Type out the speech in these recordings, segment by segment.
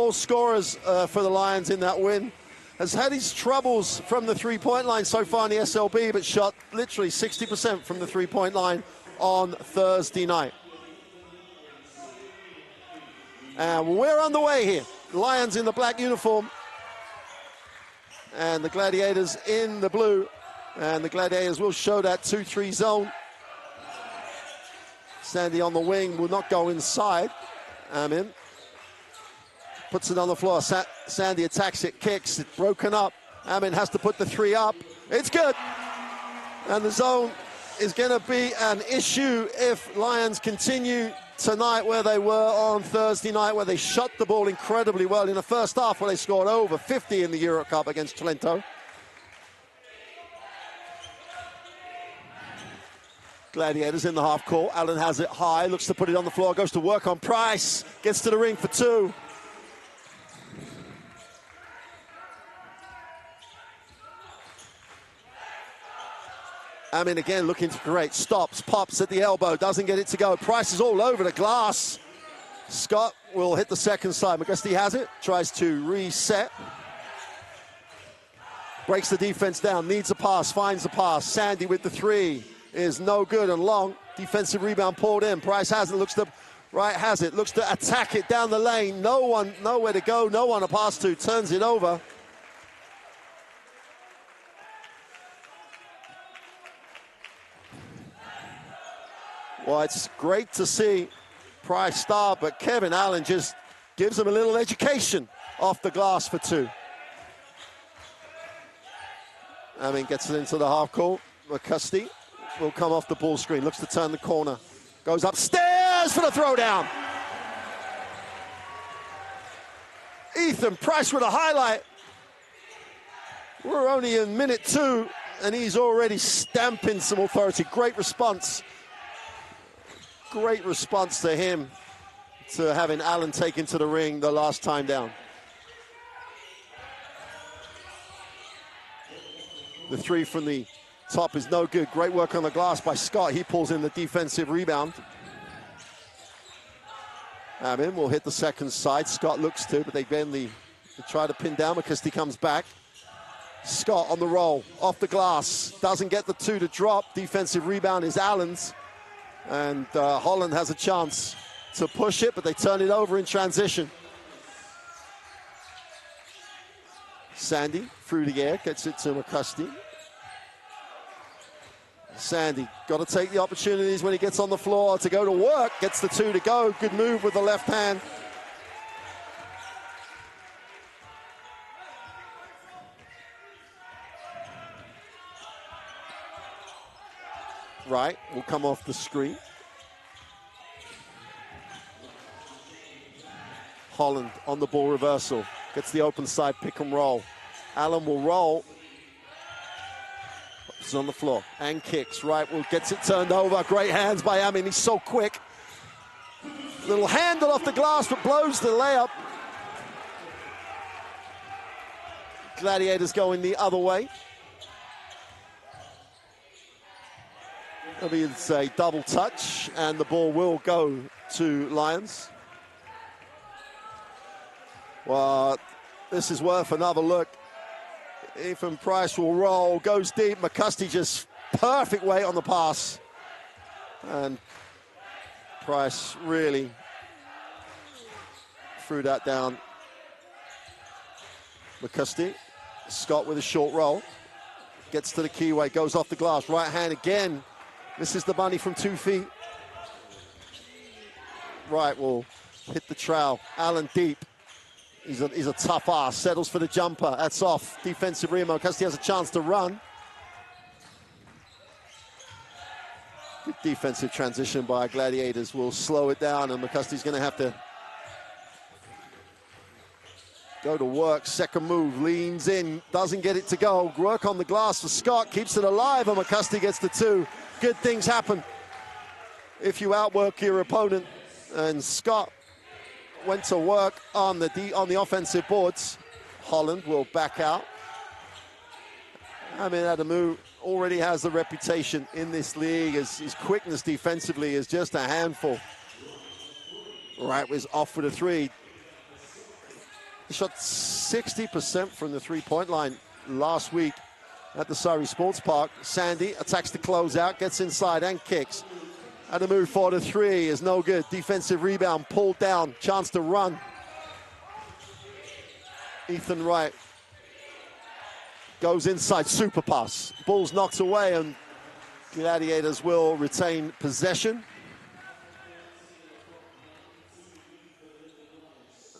goal scorers for the Lions in that win. Has had his troubles from the three-point line so far in the SLB, but shot literally 60% from the three-point line on Thursday night. And we're on the way here. Lions in the black uniform and the Gladiators in the blue. And the Gladiators will show that 2-3 zone. Sandy on the wing will not go inside. Amin puts it on the floor. Sandy attacks it, kicks, it's broken up. Amin has to put the three up. It's good. And the zone is going to be an issue if Lions continue tonight where they were on Thursday night, where they shot the ball incredibly well in the first half, where they scored over 50 in the Euro Cup against Trento. Gladiators in the half court. Allen has it high, looks to put it on the floor, goes to work on Price, gets to the ring for two. Amin again looking to create, stops, pops at the elbow, doesn't get it to go. Price is all over the glass. Scott will hit the second side. McGusty has it, tries to reset. Breaks the defense down, needs a pass, finds a pass. Sandy with the three is no good and long. Defensive rebound pulled in. Price has it, looks to looks to attack it down the lane. Nowhere to go, no one to pass to, turns it over. Well, it's great to see Price start, but Kevin Allen just gives him a little education off the glass for two. Amin gets it into the half court. McCusty will come off the ball screen, looks to turn the corner. Goes upstairs for the throwdown. Ethan Price with a highlight. We're only in minute 2, and he's already stamping some authority. Great response. Great response to him, to having Allen taken to the ring the last time down. The three from the top is no good. Great work on the glass by Scott. He pulls in the defensive rebound. Amin will hit the second side. Scott looks to, but they try to pin down because he comes back. Scott on the roll, off the glass. Doesn't get the two to drop. Defensive rebound is Allen's. And Holland has a chance to push it, but they turn it over in transition. Sandy through the air, gets it to McCusty. Sandy got to take the opportunities when he gets on the floor to go to work, gets the two to go. Good move with the left hand. Right, will come off the screen. Holland on the ball reversal. Gets the open side pick and roll. Allen will roll. He's on the floor and kicks. Right, gets it turned over. Great hands by Amin. He's so quick. Little handle off the glass, but blows the layup. Gladiators going the other way. It's a double touch, and the ball will go to Lions. Well, this is worth another look. Ethan Price will roll, goes deep. McCusty just perfect weight on the pass. And Price really threw that down. McCusty, Scott with a short roll. Gets to the keyway, goes off the glass. Right hand again. This is the bunny from 2 feet. Right, will hit the trowel. Allen deep. He's a tough ass. Settles for the jumper. That's off. Defensive rebound. McCusty has a chance to run. Good defensive transition by Gladiators. Will slow it down, and McCusty's going to have to go to work. Second move. Leans in. Doesn't get it to go. Work on the glass for Scott. Keeps it alive, and McCusty gets the two. Good things happen if you outwork your opponent, and Scott went to work on the offensive boards. Holland will back out. Amin Adamu already has the reputation in this league as his quickness defensively is just a handful. Right, was off with a three. He shot 60% from the three-point line last week at the Surrey Sports Park. Sandy attacks the closeout, gets inside and kicks. Adamu 4-3 is no good. Defensive rebound, pulled down, chance to run. Ethan Wright goes inside, super pass. Bulls knocked away and Gladiators will retain possession.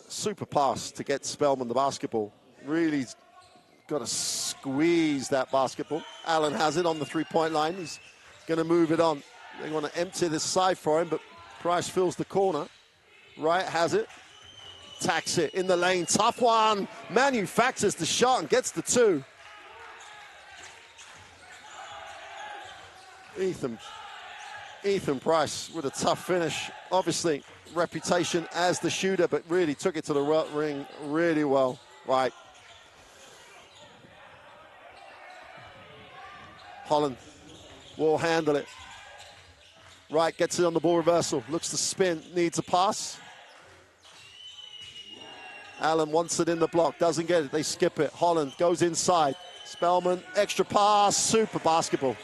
Super pass to get Spellman the basketball. Really got to squeeze that basketball. Allen has it on the three-point line. He's going to move it on. They want to empty this side for him, but Price fills the corner. Wright has it. Tacks it in the lane. Tough one. Manufactures the shot and gets the two. Ethan Price with a tough finish. Obviously, reputation as the shooter, but really took it to the ring really well. Right. Holland will handle it. Wright gets it on the ball reversal. Looks to spin, needs a pass. Allen wants it in the block, doesn't get it. They skip it. Holland goes inside. Spellman, extra pass, super basketball.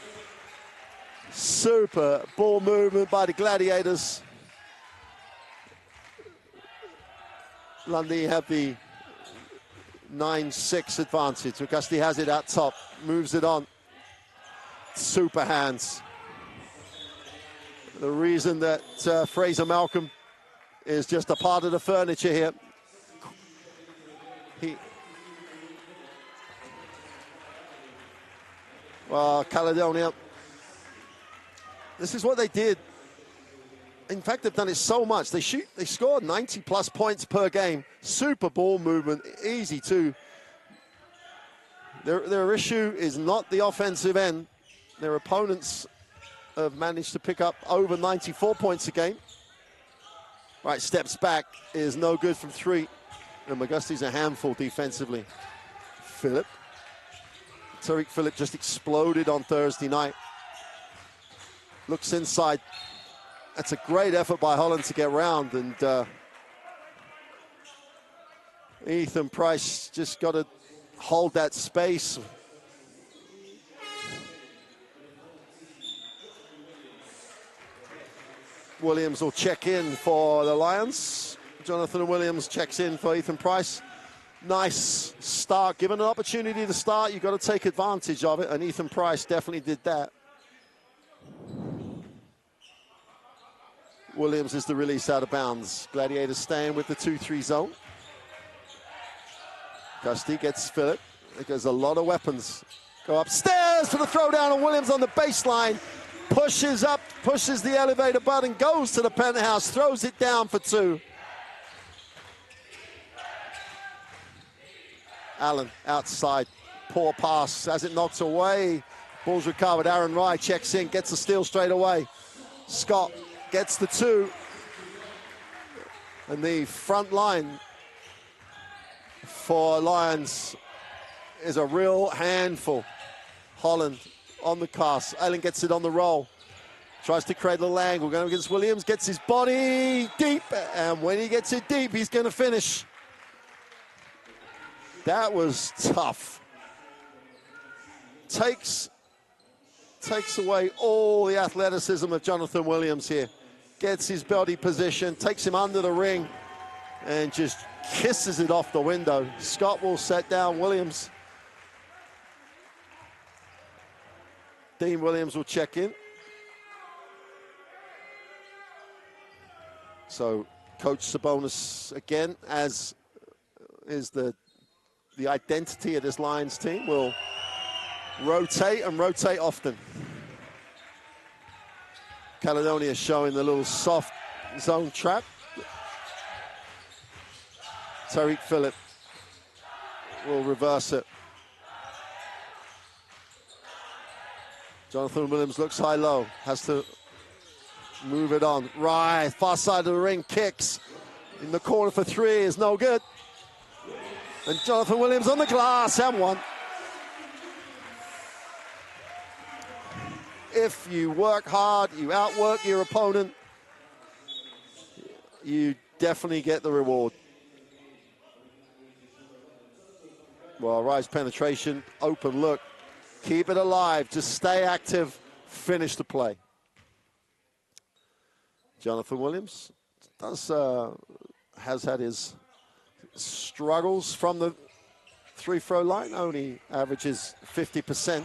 Super ball movement by the Gladiators. Lundy have the 9-6 advantage. Augusti has it at top, moves it on. Super hands. The reason that Fraser Malcolm is just a part of the furniture here. Caledonia. This is what they did. In fact, they've done it so much. They scored 90+ points per game. Super ball movement, easy too. Their issue is not the offensive end. Their opponents have managed to pick up over 94 points a game. Right, steps back is no good from three. And McGusty's a handful defensively. Phillip. Tariq Phillip just exploded on Thursday night. Looks inside. That's a great effort by Holland to get round. And Ethan Price just got to hold that space. Williams will check in for the Lions. Jonathan Williams checks in for Ethan Price. Nice start. Given an opportunity to start, you've got to take advantage of it, and Ethan Price definitely did that. Williams is the release out of bounds. Gladiators staying with the 2-3 zone. Gusty gets Phillip. There's a lot of weapons. Go upstairs for the throwdown, and Williams on the baseline. Pushes up, pushes the elevator button, goes to the penthouse, throws it down for two. Allen outside, poor pass, has it knocked away. Ball's recovered, Aaron Wright checks in, gets the steal straight away. Scott gets the two. And the front line for Lions is a real handful. Holland on the cast. Allen gets it on the roll. Tries to create a little angle. Going against Williams. Gets his body deep. And when he gets it deep, he's going to finish. That was tough. Takes away all the athleticism of Jonathan Williams here. Gets his body position. Takes him under the ring. And just kisses it off the window. Scott will set down Williams. Dean Williams will check in. So Coach Sabonis, again, as is the identity of this Lions team, will rotate and rotate often. Caledonia showing the little soft zone trap. Tariq Phillip will reverse it. Jonathan Williams looks high-low, has to move it on. Right, far side of the ring, kicks. In the corner for three is no good. And Jonathan Williams on the glass, and one. If you work hard, you outwork your opponent, you definitely get the reward. Well, rise penetration, open look. Keep it alive. Just stay active. Finish the play. Jonathan Williams has had his struggles from the free-throw line. Only averages 50%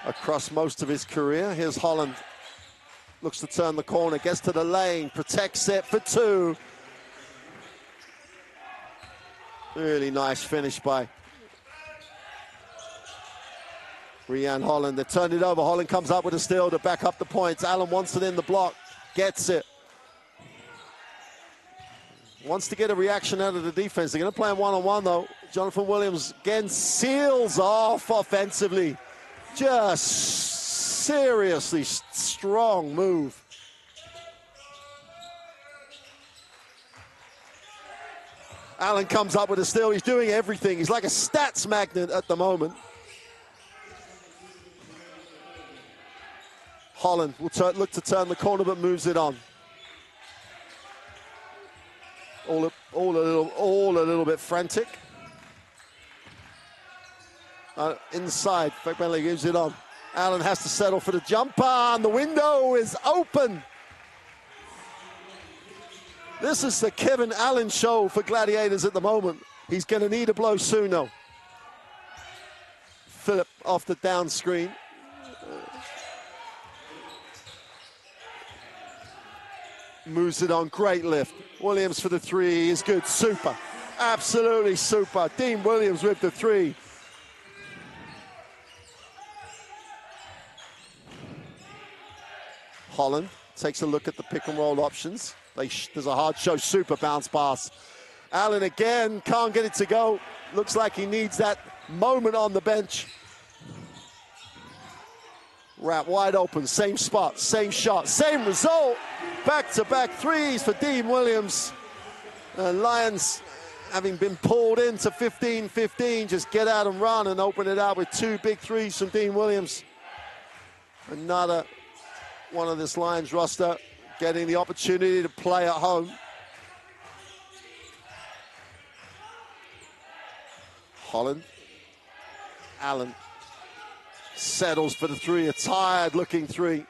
across most of his career. Here's Holland. Looks to turn the corner, gets to the lane, protects it for two. Really nice finish by Rian Holland. They turned it over. Holland comes up with a steal to back up the points. Allen wants it in the block. Gets it. Wants to get a reaction out of the defense. They're going to play him one-on-one, though. Jonathan Williams, again, seals off offensively. Just seriously strong move. Allen comes up with a steal. He's doing everything. He's like a stats magnet at the moment. Holland will look to turn the corner, but moves it on. All a little bit frantic. Inside, Bentley gives it on. Allen has to settle for the jumper, and the window is open. This is the Kevin Allen show for Gladiators at the moment. He's going to need a blow soon, though. Phillip off the down screen. Moves it on, great lift. Williams for the three is good, super. Absolutely super. Dean Williams with the three. Holland takes a look at the pick and roll options. There's a hard show, super bounce pass. Allen again, can't get it to go. Looks like he needs that moment on the bench. Wrap wide open, same spot, same shot, same result. Back-to-back threes for Dean Williams. Lions, having been pulled into 15-15, just get out and run and open it out with two big threes from Dean Williams. Another one of this Lions roster getting the opportunity to play at home. Holland. Allen settles for the three, a tired-looking three.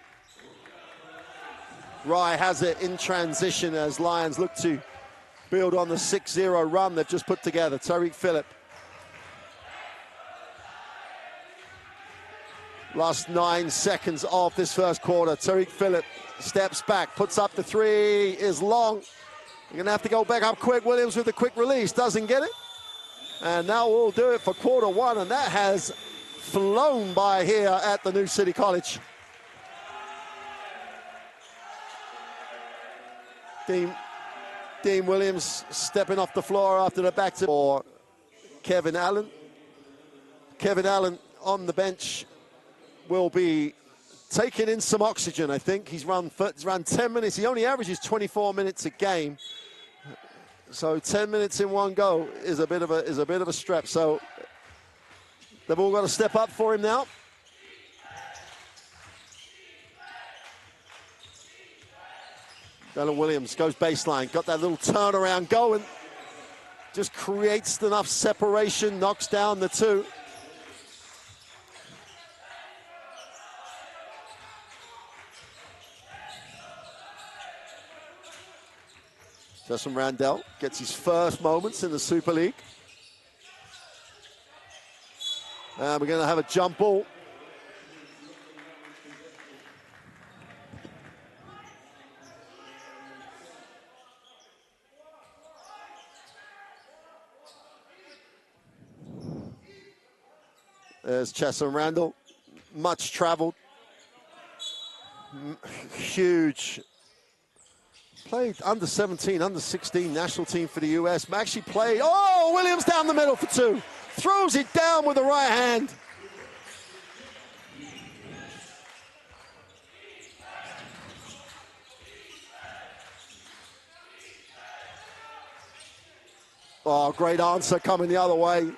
Rye has it in transition as Lions look to build on the 6-0 run they've just put together. Tariq Phillip. Last 9 seconds of this first quarter. Tariq Phillip steps back, puts up the three, is long. You're going to have to go back up quick. Williams with the quick release, doesn't get it. And now we'll do it for quarter one, and that has flown by here at the New City College. Dean Williams stepping off the floor after the back to for Kevin Allen. Kevin Allen on the bench will be taking in some oxygen, I think. He's run 10 minutes. He only averages 24 minutes a game. So 10 minutes in one go is a bit of a stretch. So they've all got to step up for him now. Dylan Williams goes baseline, got that little turnaround going. Just creates enough separation, knocks down the two. Justin Randell gets his first moments in the Super League. And we're going to have a jump ball. There's Chesson Randall, much traveled, huge. Played under 17, under 16 national team for the US. Actually played, oh, Williams down the middle for two. Throws it down with the right hand. Oh, great answer coming the other way.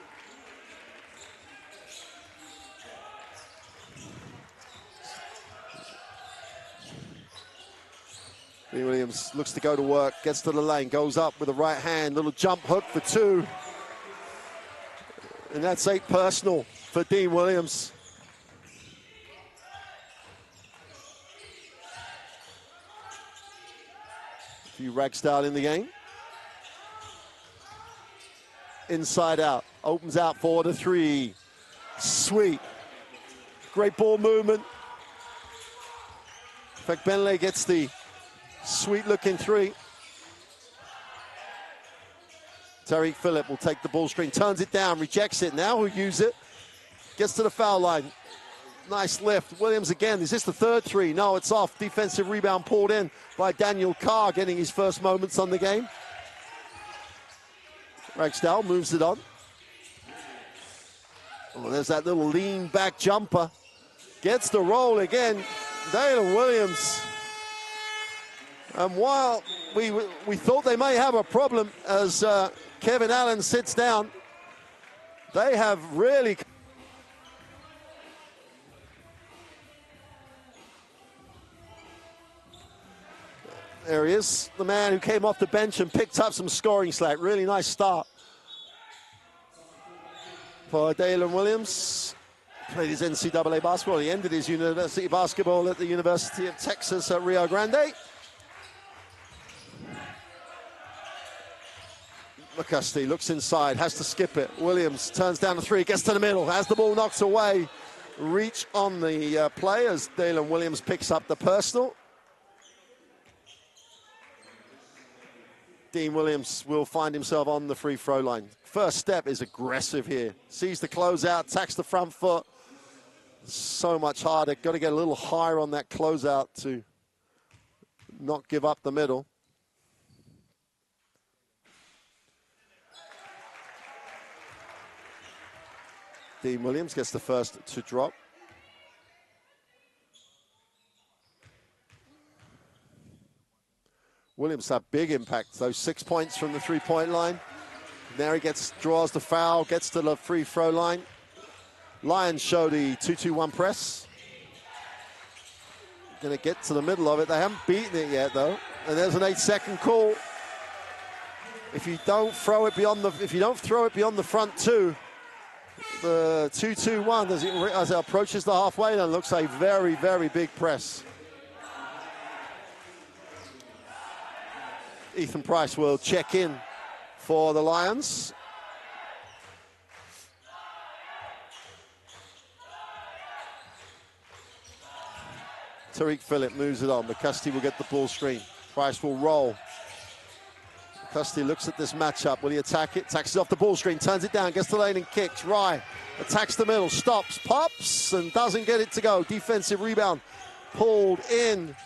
Williams looks to go to work, gets to the lane, goes up with the right hand, little jump hook for two. And that's 8 personal for Dean Williams. A few Ragsdale in the game. Inside out, opens out 4 to 3. Sweet. Great ball movement. In fact, Benley gets the sweet looking 3. Tariq Phillip will take the ball screen, turns it down, rejects it. Now he'll use it. Gets to the foul line. Nice lift. Williams again. Is this the 3rd 3? No, it's off. Defensive rebound pulled in by Daniel Carr, getting his first moments on the game. Ragsdale moves it on. Oh, there's that little lean back jumper. Gets the roll again. Dalen Williams. And while we thought they may have a problem as Kevin Allen sits down, they have really... There he is, the man who came off the bench and picked up some scoring slack. Really nice start for Dalen Williams. Played his NCAA basketball. He ended his university basketball at the University of Texas at Rio Grande. McCusty looks inside, has to skip it. Williams turns down the 3, gets to the middle, has the ball knocked away. Reach on the play as Dalen Williams picks up the personal. Dean Williams will find himself on the free throw line. First step is aggressive here. Sees the closeout, attacks the front foot. So much harder. Got to get a little higher on that closeout to not give up the middle. Dean Williams gets the first to drop. Williams had big impact. Those 6 points from the three-point line. There he draws the foul, gets to the free throw line. Lions show the 2-2-1 press. Going to get to the middle of it. They haven't beaten it yet, though. And there's an 8-second call. If you don't throw it beyond the front 2, the 2-2-1 as it approaches the halfway line looks a very, very big press. Ethan Price will check in for the Lions. Tariq Phillip moves it on. McCusty will get the ball screen. Price will roll. McCusty looks at this matchup. Will he attack it? Attacks it off the ball screen, turns it down, gets the lane and kicks. Rye attacks the middle, stops, pops, and doesn't get it to go. Defensive rebound pulled in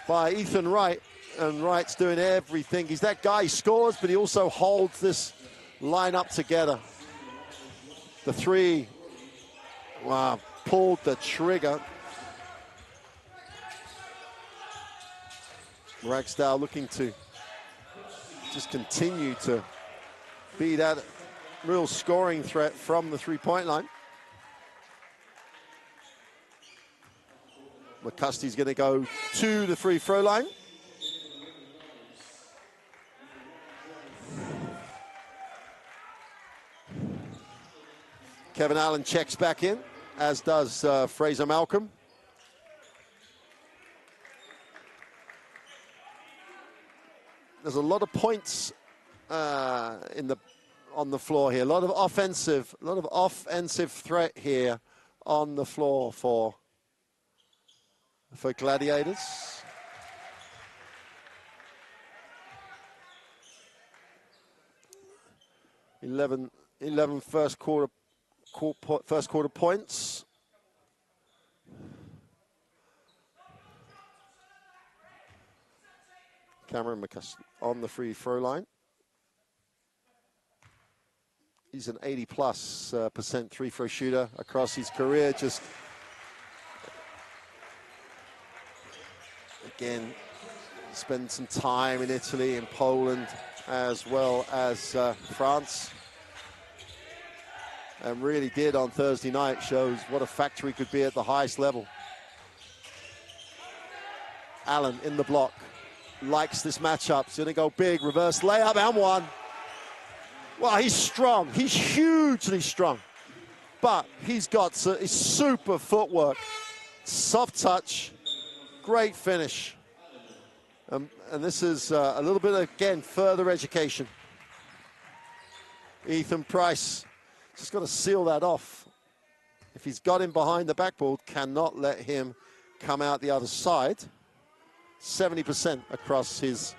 by Ethan Wright. And Wright's doing everything. He's that guy, he scores, but he also holds this lineup together. The 3, wow, pulled the trigger. Ragsdale looking to just continue to be that real scoring threat from the three-point line. McCusty's going to go to the free throw line. Kevin Allen checks back in, as does Fraser Malcolm. There's a lot of points on the floor here. A lot of offensive threat here on the floor for Gladiators. Eleven first quarter points. Cameron McCuskey on the free throw line. He's an 80+% free throw shooter across his career. Just again, spent some time in Italy and Poland as well as France. And really did on Thursday night, shows what a factor he could be at the highest level. Allen in the block, likes this matchup. He's gonna go big, reverse layup and one. Well, he's strong. He's hugely strong. But he's got super footwork. Soft touch. Great finish. And this is a little bit, again, further education. Ethan Price just got to seal that off. If he's got him behind the backboard, cannot let him come out the other side. 70% across his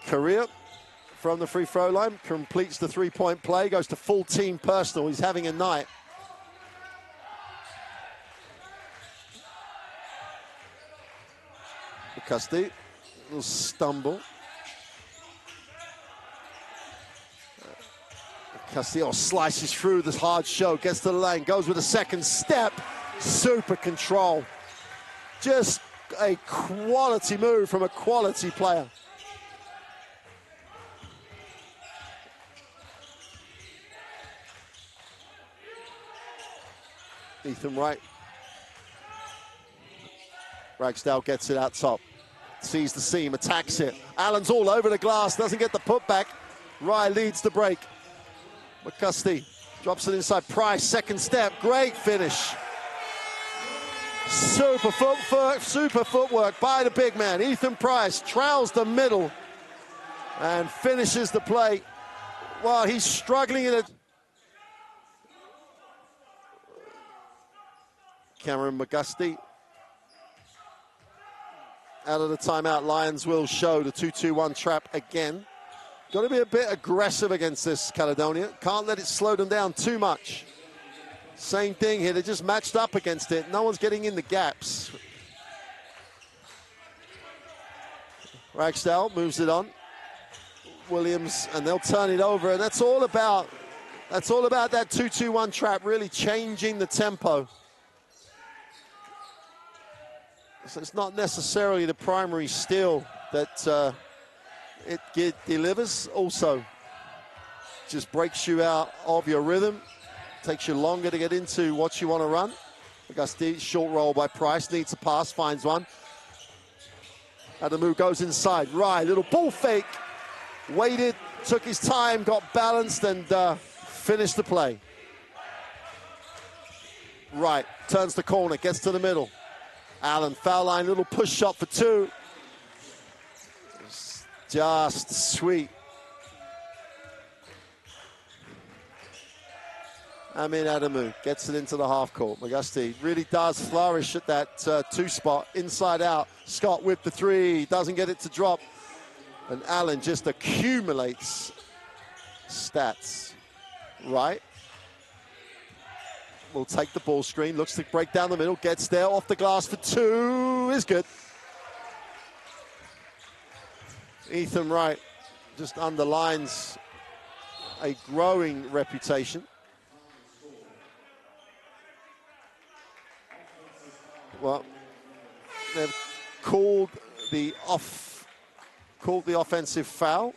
career from the free throw line. Completes the three-point play, goes to full team personal. He's having a night. McCusty, little stumble. Castillo slices through this hard show, gets to the lane, goes with a second step. Super control. Just a quality move from a quality player. Ethan Wright. Ragsdale gets it out top. Sees the seam, attacks it. Allen's all over the glass, doesn't get the putback. Rye leads the break. McCusty drops it inside. Price, second step, great finish. Super footwork by the big man. Ethan Price trails the middle and finishes the play while he's struggling in it. Cameron McCusty out of the timeout. Lions will show the 2-2-1 trap again. Got to be a bit aggressive against this Caledonia. Can't let it slow them down too much. Same thing here. They're just matched up against it. No one's getting in the gaps. Ragsdale moves it on. Williams, and they'll turn it over. And that's all about that 2-2-1 trap, really changing the tempo. So it's not necessarily the primary steal that it delivers. Also, just breaks you out of your rhythm. Takes you longer to get into what you want to run. Augusti, short roll by Price, needs a pass, finds one. Adamu goes inside. Rye, little ball fake. Waited, took his time, got balanced, and finished the play. Right, turns the corner, gets to the middle. Allen, foul line, little push shot for two. Just sweet. Amin Adamu gets it into the half court. McCusty really does flourish at that two spot, inside out. Scott with the three, doesn't get it to drop. And Allen just accumulates stats. Right. Will take the ball screen, looks to break down the middle, gets there, off the glass for two, is good. Ethan Wright just underlines a growing reputation. Well, they've called the offensive foul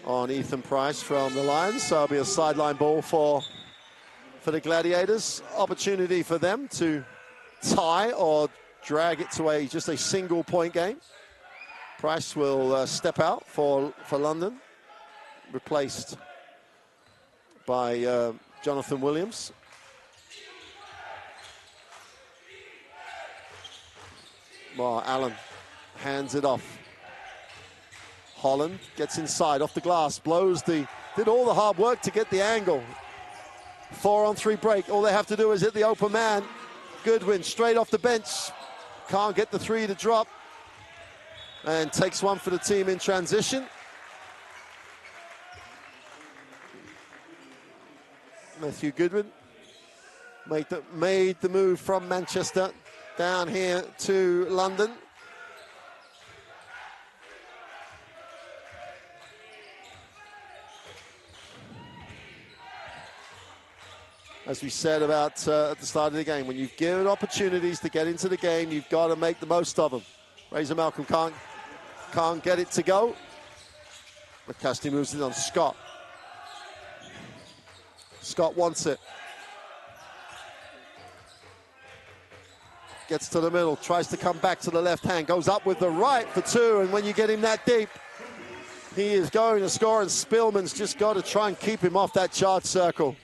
on Ethan Price from the Lions. So it'll be a sideline ball for the Gladiators. Opportunity for them to tie or drag it to just a single point game. Price will step out for London, replaced by Jonathan Williams. Well, Allen hands it off. Holland gets inside, off the glass, did all the hard work to get the angle. 4-on-3 break. All they have to do is hit the open man. Goodwin straight off the bench. Can't get the three to drop. And takes one for the team in transition. Matthew Goodwin made the move from Manchester down here to London. As we said about at the start of the game, when you've given opportunities to get into the game, you've got to make the most of them. Razor Malcolm can't get it to go. McCusty moves it on Scott. Scott wants it. Gets to the middle, tries to come back to the left hand, goes up with the right for two, and when you get him that deep, He is going to score, and Spillman's just got to try and keep him off that charge circle.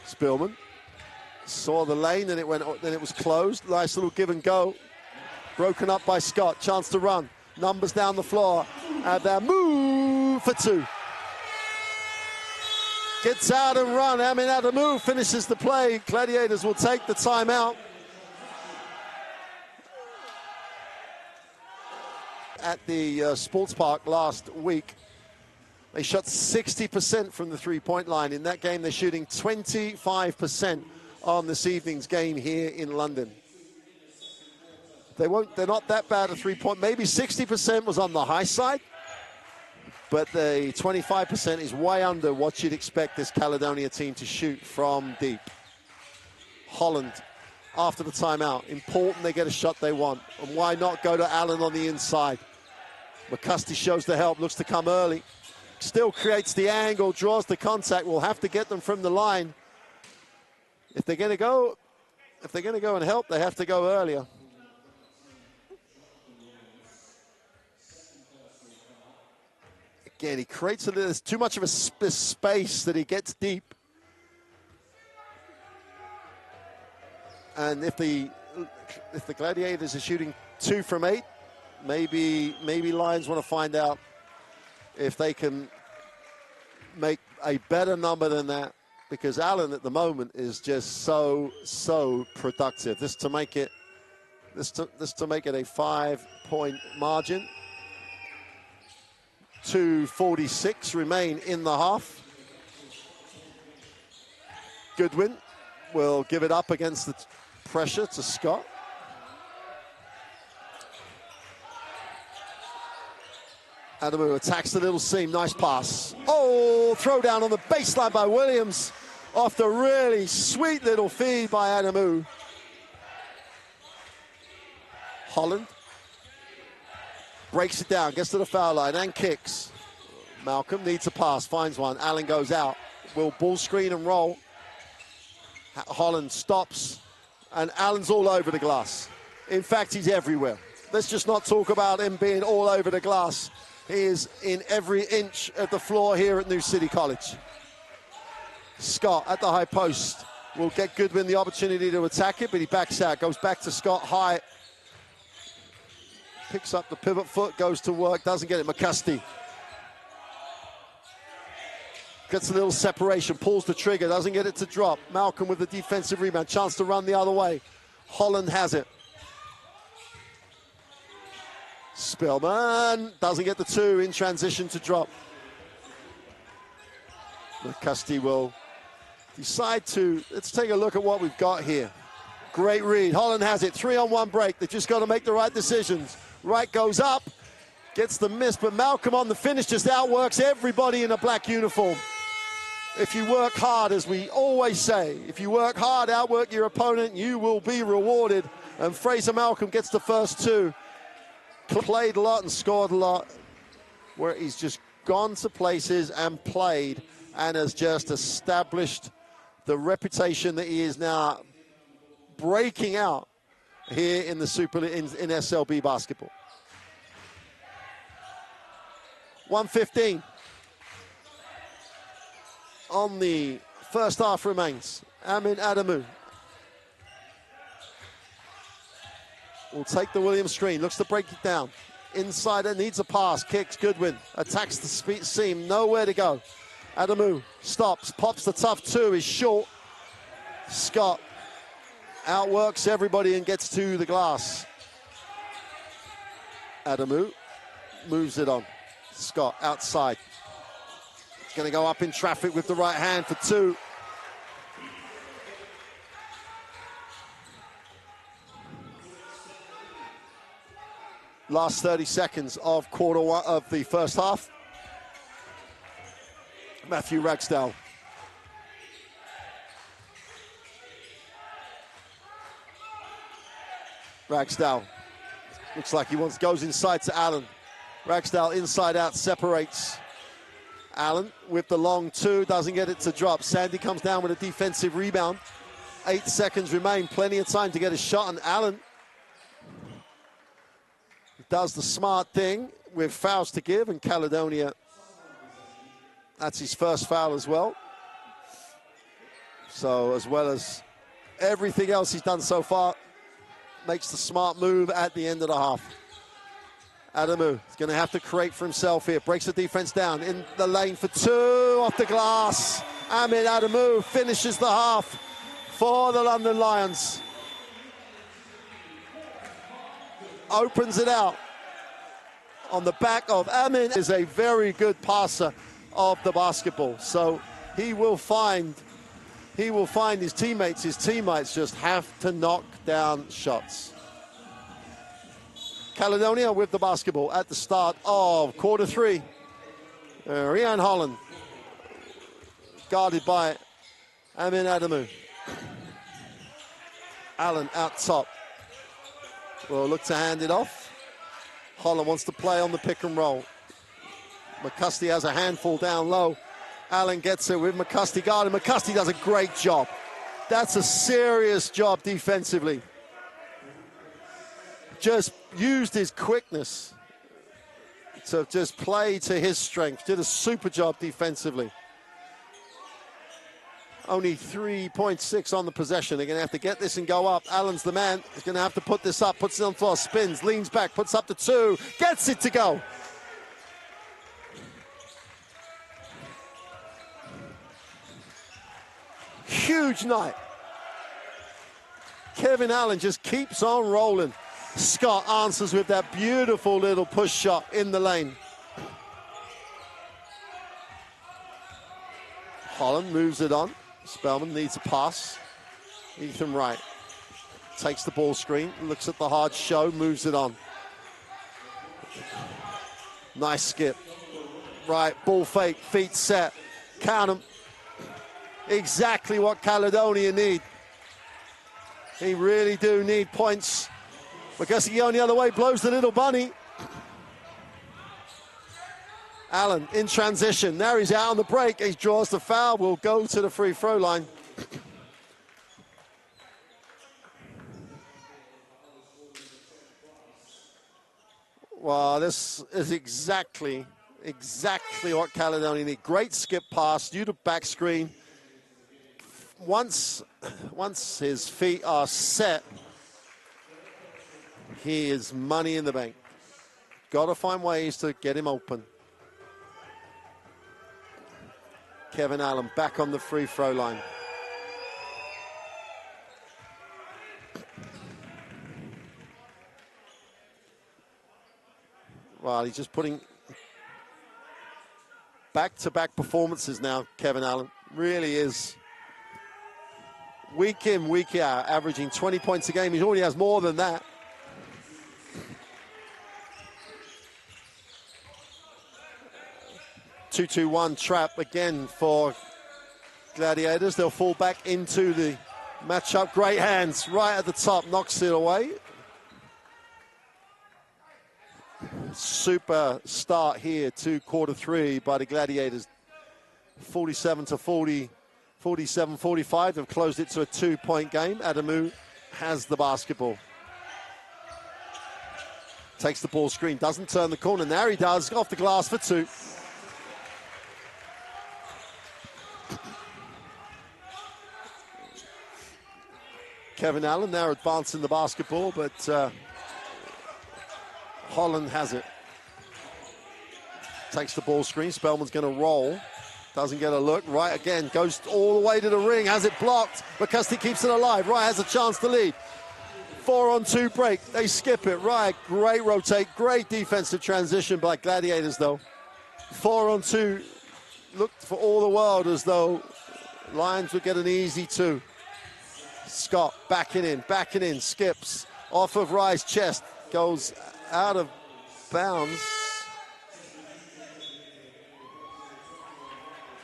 Spillman saw the lane, and then it was closed. Nice little give and go. Broken up by Scott. Chance to run. Numbers down the floor. And their move for two. Gets out and run. Amin Adamu finishes the play. Gladiators will take the timeout. At the sports park last week, they shot 60% from the three-point line. In that game, they're shooting 25% on this evening's game here in London. They're not that bad at three-point. Maybe 60% was on the high side, but the 25% is way under what you'd expect this Caledonia team to shoot from deep. Holland, after the timeout, important they get a shot they want. And why not go to Allen on the inside? McCusty shows the help, looks to come early. Still creates the angle, draws the contact. We'll have to get them from the line. If they're going to go and help, they have to go earlier. Again, he creates there's too much of a space that he gets deep. And if the Gladiators are shooting 2 from 8, maybe Lions want to find out if they can make a better number than that, because Allen at the moment is just so productive. This to make it a 5-point margin. 2:46 remain in the half. Goodwin will give it up against the pressure to Scott. Adamu attacks the little seam. Nice pass. Oh, throw down on the baseline by Williams off the really sweet little feed by Adamu. Holland breaks it down, gets to the foul line and kicks. Malcolm needs a pass, finds one. Allen goes out. Will ball screen and roll. Holland stops, and Allen's all over the glass. In fact, he's everywhere. Let's just not talk about him being all over the glass. He is in every inch of the floor here at New City College. Scott at the high post will get Goodwin the opportunity to attack it, but he backs out, goes back to Scott high. Picks up the pivot foot, goes to work, doesn't get it. McCusty gets a little separation, pulls the trigger, doesn't get it to drop. Malcolm with the defensive rebound, chance to run the other way. Holland has it. Spillman doesn't get the 2 in transition to drop. McCusty will decide to, let's take a look at what we've got here. Great read, Holland has it, 3-on-1 break. They've just got to make the right decisions. Wright goes up, gets the miss, but Malcolm on the finish just outworks everybody in a black uniform. If you work hard, as we always say, if you work hard, outwork your opponent, you will be rewarded. And Fraser Malcolm gets the first 2. Played a lot and scored a lot, where he's just gone to places and played and has just established the reputation that he is now breaking out here in the in SLB basketball. 1:15 on the first half remains. Amin Adamu will take the Williams screen, looks to break it down. Insider needs a pass, kicks, Goodwin, attacks the seam, nowhere to go. Adamu stops, pops the tough 2, is short. Scott outworks everybody and gets to the glass. Adamu moves it on. Scott outside. He's going to go up in traffic with the right hand for 2. Last 30 seconds of quarter 1 of the first half. Matthew Ragsdale. Ragsdale looks like he goes inside to Allen. Ragsdale inside out, separates. Allen with the long 2, doesn't get it to drop. Sandy comes down with a defensive rebound. 8 seconds remain, plenty of time to get a shot, and Allen does the smart thing with fouls to give, and Caledonia, that's his first foul as well. So as well as everything else he's done so far, makes the smart move at the end of the half. Adamu is going to have to create for himself here. Breaks the defense down in the lane for 2 off the glass. Amin Adamu finishes the half for the London Lions. Opens it out on the back of Amin. Is a very good passer of the basketball. So he will find his teammates. His teammates just have to knock down shots. Caledonia with the basketball at the start of quarter 3. Rian Holland guarded by Amin Adamu. Allen out top. Will look to hand it off. Holland wants to play on the pick and roll. McCusty has a handful down low. Allen gets it with McCusty guarding. McCusty does a great job. That's a serious job defensively. Just used his quickness to just play to his strength. Did a super job defensively. Only 3.6 on the possession. They're going to have to get this and go up. Allen's the man. He's going to have to put this up. Puts it on the floor. Spins. Leans back. Puts up to 2. Gets it to go. Huge night. Kevin Allen just keeps on rolling. Scott answers with that beautiful little push shot in the lane. Holland moves it on. Spellman needs a pass. Ethan Wright takes the ball screen, looks at the hard show, moves it on. Nice skip. Right, ball fake, feet set. Count them. Exactly what Caledonia need. He really do need points. Because he going the other way, blows the little bunny. Allen in transition. Now he's out on the break. He draws the foul. Will go to the free throw line. Well, this is exactly what Caledonia need. Great skip pass, due to back screen. Once his feet are set, he is money in the bank. Got to find ways to get him open. Kevin Allen back on the free throw line. Well, he's just putting back-to-back performances now, Kevin Allen. Really is. Week in, week out, averaging 20 points a game. He already has more than that. Two-2-1 trap again for Gladiators. They'll fall back into the matchup. Great hands right at the top, knocks it away. Super start here to quarter 3 by the Gladiators. 47-40, 47-45. They've closed it to a 2-point game. Adamu has the basketball. Takes the ball screen, doesn't turn the corner. Now he does, off the glass for 2. Kevin Allen now advancing the basketball, but Holland has it. Takes the ball screen. Spellman's going to roll. Doesn't get a look. Wright again goes all the way to the ring. Has it blocked. McCusty keeps it alive. Wright has a chance to lead. 4-on-2 break. They skip it. Wright, great rotate. Great defensive transition by Gladiators, though. 4-on-2 looked for all the world as though Lions would get an easy 2. Scott backing in, skips off of Wright's chest. Goes out of bounds.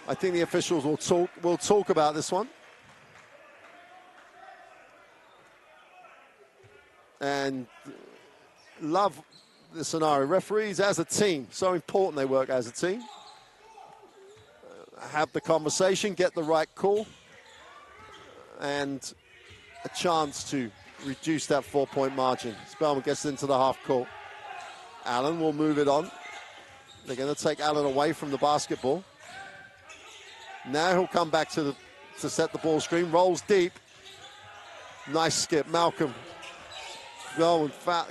I think the officials will talk about this one. And love the scenario. Referees as a team, so important they work as a team. Have the conversation, get the right call. And a chance to reduce that 4-point margin. Spellman gets into the half court. Allen will move it on. They're going to take Allen away from the basketball. Now he'll come back to set the ball screen. Rolls deep. Nice skip. Malcolm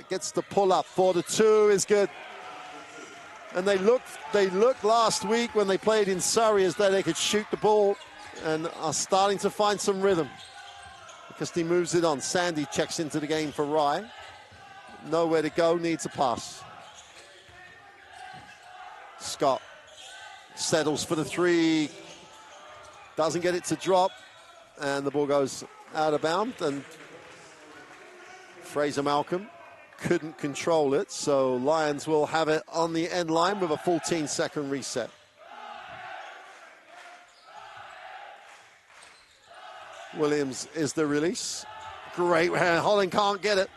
gets the pull up for the 2 is good. And they looked last week when they played in Surrey as though they could shoot the ball and are starting to find some rhythm. Because he moves it on. Sandy checks into the game for Rye. Nowhere to go, needs a pass. Scott settles for the 3. Doesn't get it to drop. And the ball goes out of bounds. And Fraser Malcolm couldn't control it. So Lions will have it on the end line with a 14-second reset. Williams is the release. Great hand. Holland can't get it.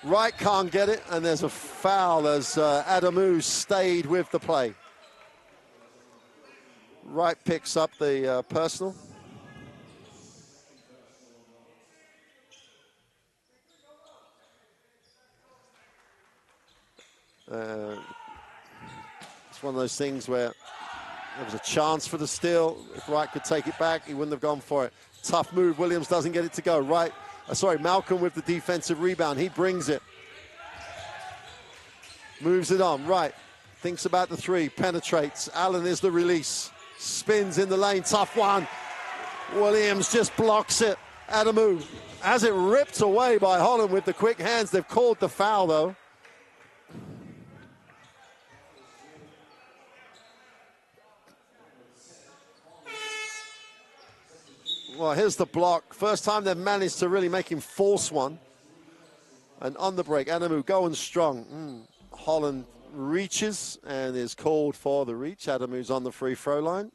Wright can't get it. And there's a foul as Adamu stayed with the play. Wright picks up the personal. It's one of those things where there was a chance for the steal. If Wright could take it back, he wouldn't have gone for it. Tough move. Williams doesn't get it to go. Malcolm with the defensive rebound. He brings it. Moves it on. Wright thinks about the 3. Penetrates. Allen is the release. Spins in the lane. Tough one. Williams just blocks it. Adamu has it ripped away by Holland with the quick hands. They've called the foul, though. Well, here's the block. First time they've managed to really make him force one. And on the break, Adamu going strong. Holland reaches and is called for the reach. Adamu's on the free throw line.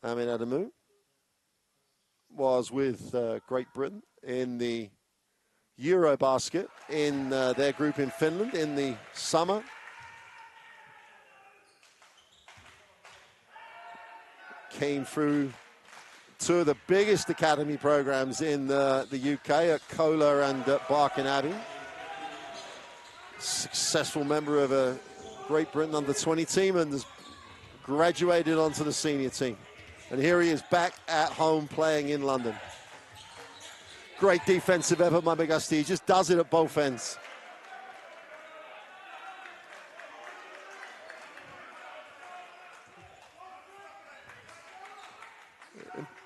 Amin Adamu was with Great Britain in the Eurobasket in their group in Finland in the summer. Came through 2 of the biggest academy programs in the UK at Kohler and at Barking Abbey. Successful member of a Great Britain under-20 team and has graduated onto the senior team. And here he is back at home playing in London. Great defensive effort by Auguste. He just does it at both ends.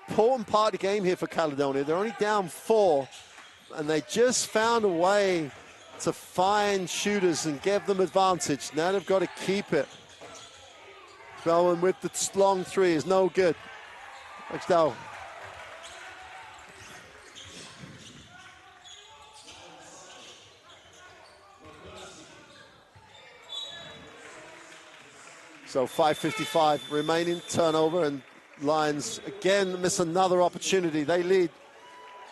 Important part of the game here for Caledonia. They're only down 4, and they just found a way to find shooters and give them advantage. Now they've got to keep it. Spellman with the long 3 is no good. Rexdale. So 5:55 remaining, turnover, and Lions again miss another opportunity. They lead.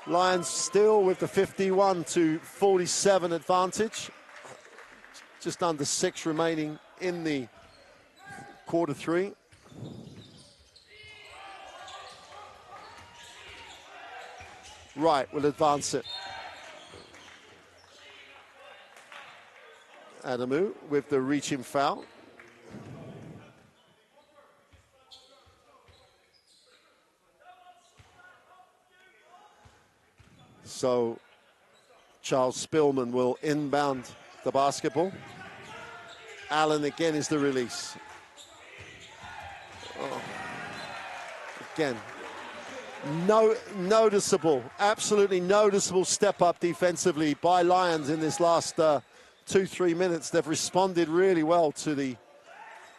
Lions still with the 51-47 advantage. Just under 6 remaining in the quarter 3. Wright will advance it. Adamu with the reaching foul. So Charles Spillman will inbound the basketball. Allen again is the release. Again, absolutely noticeable step up defensively by Lions in this last 2-3 minutes. They've responded really well to the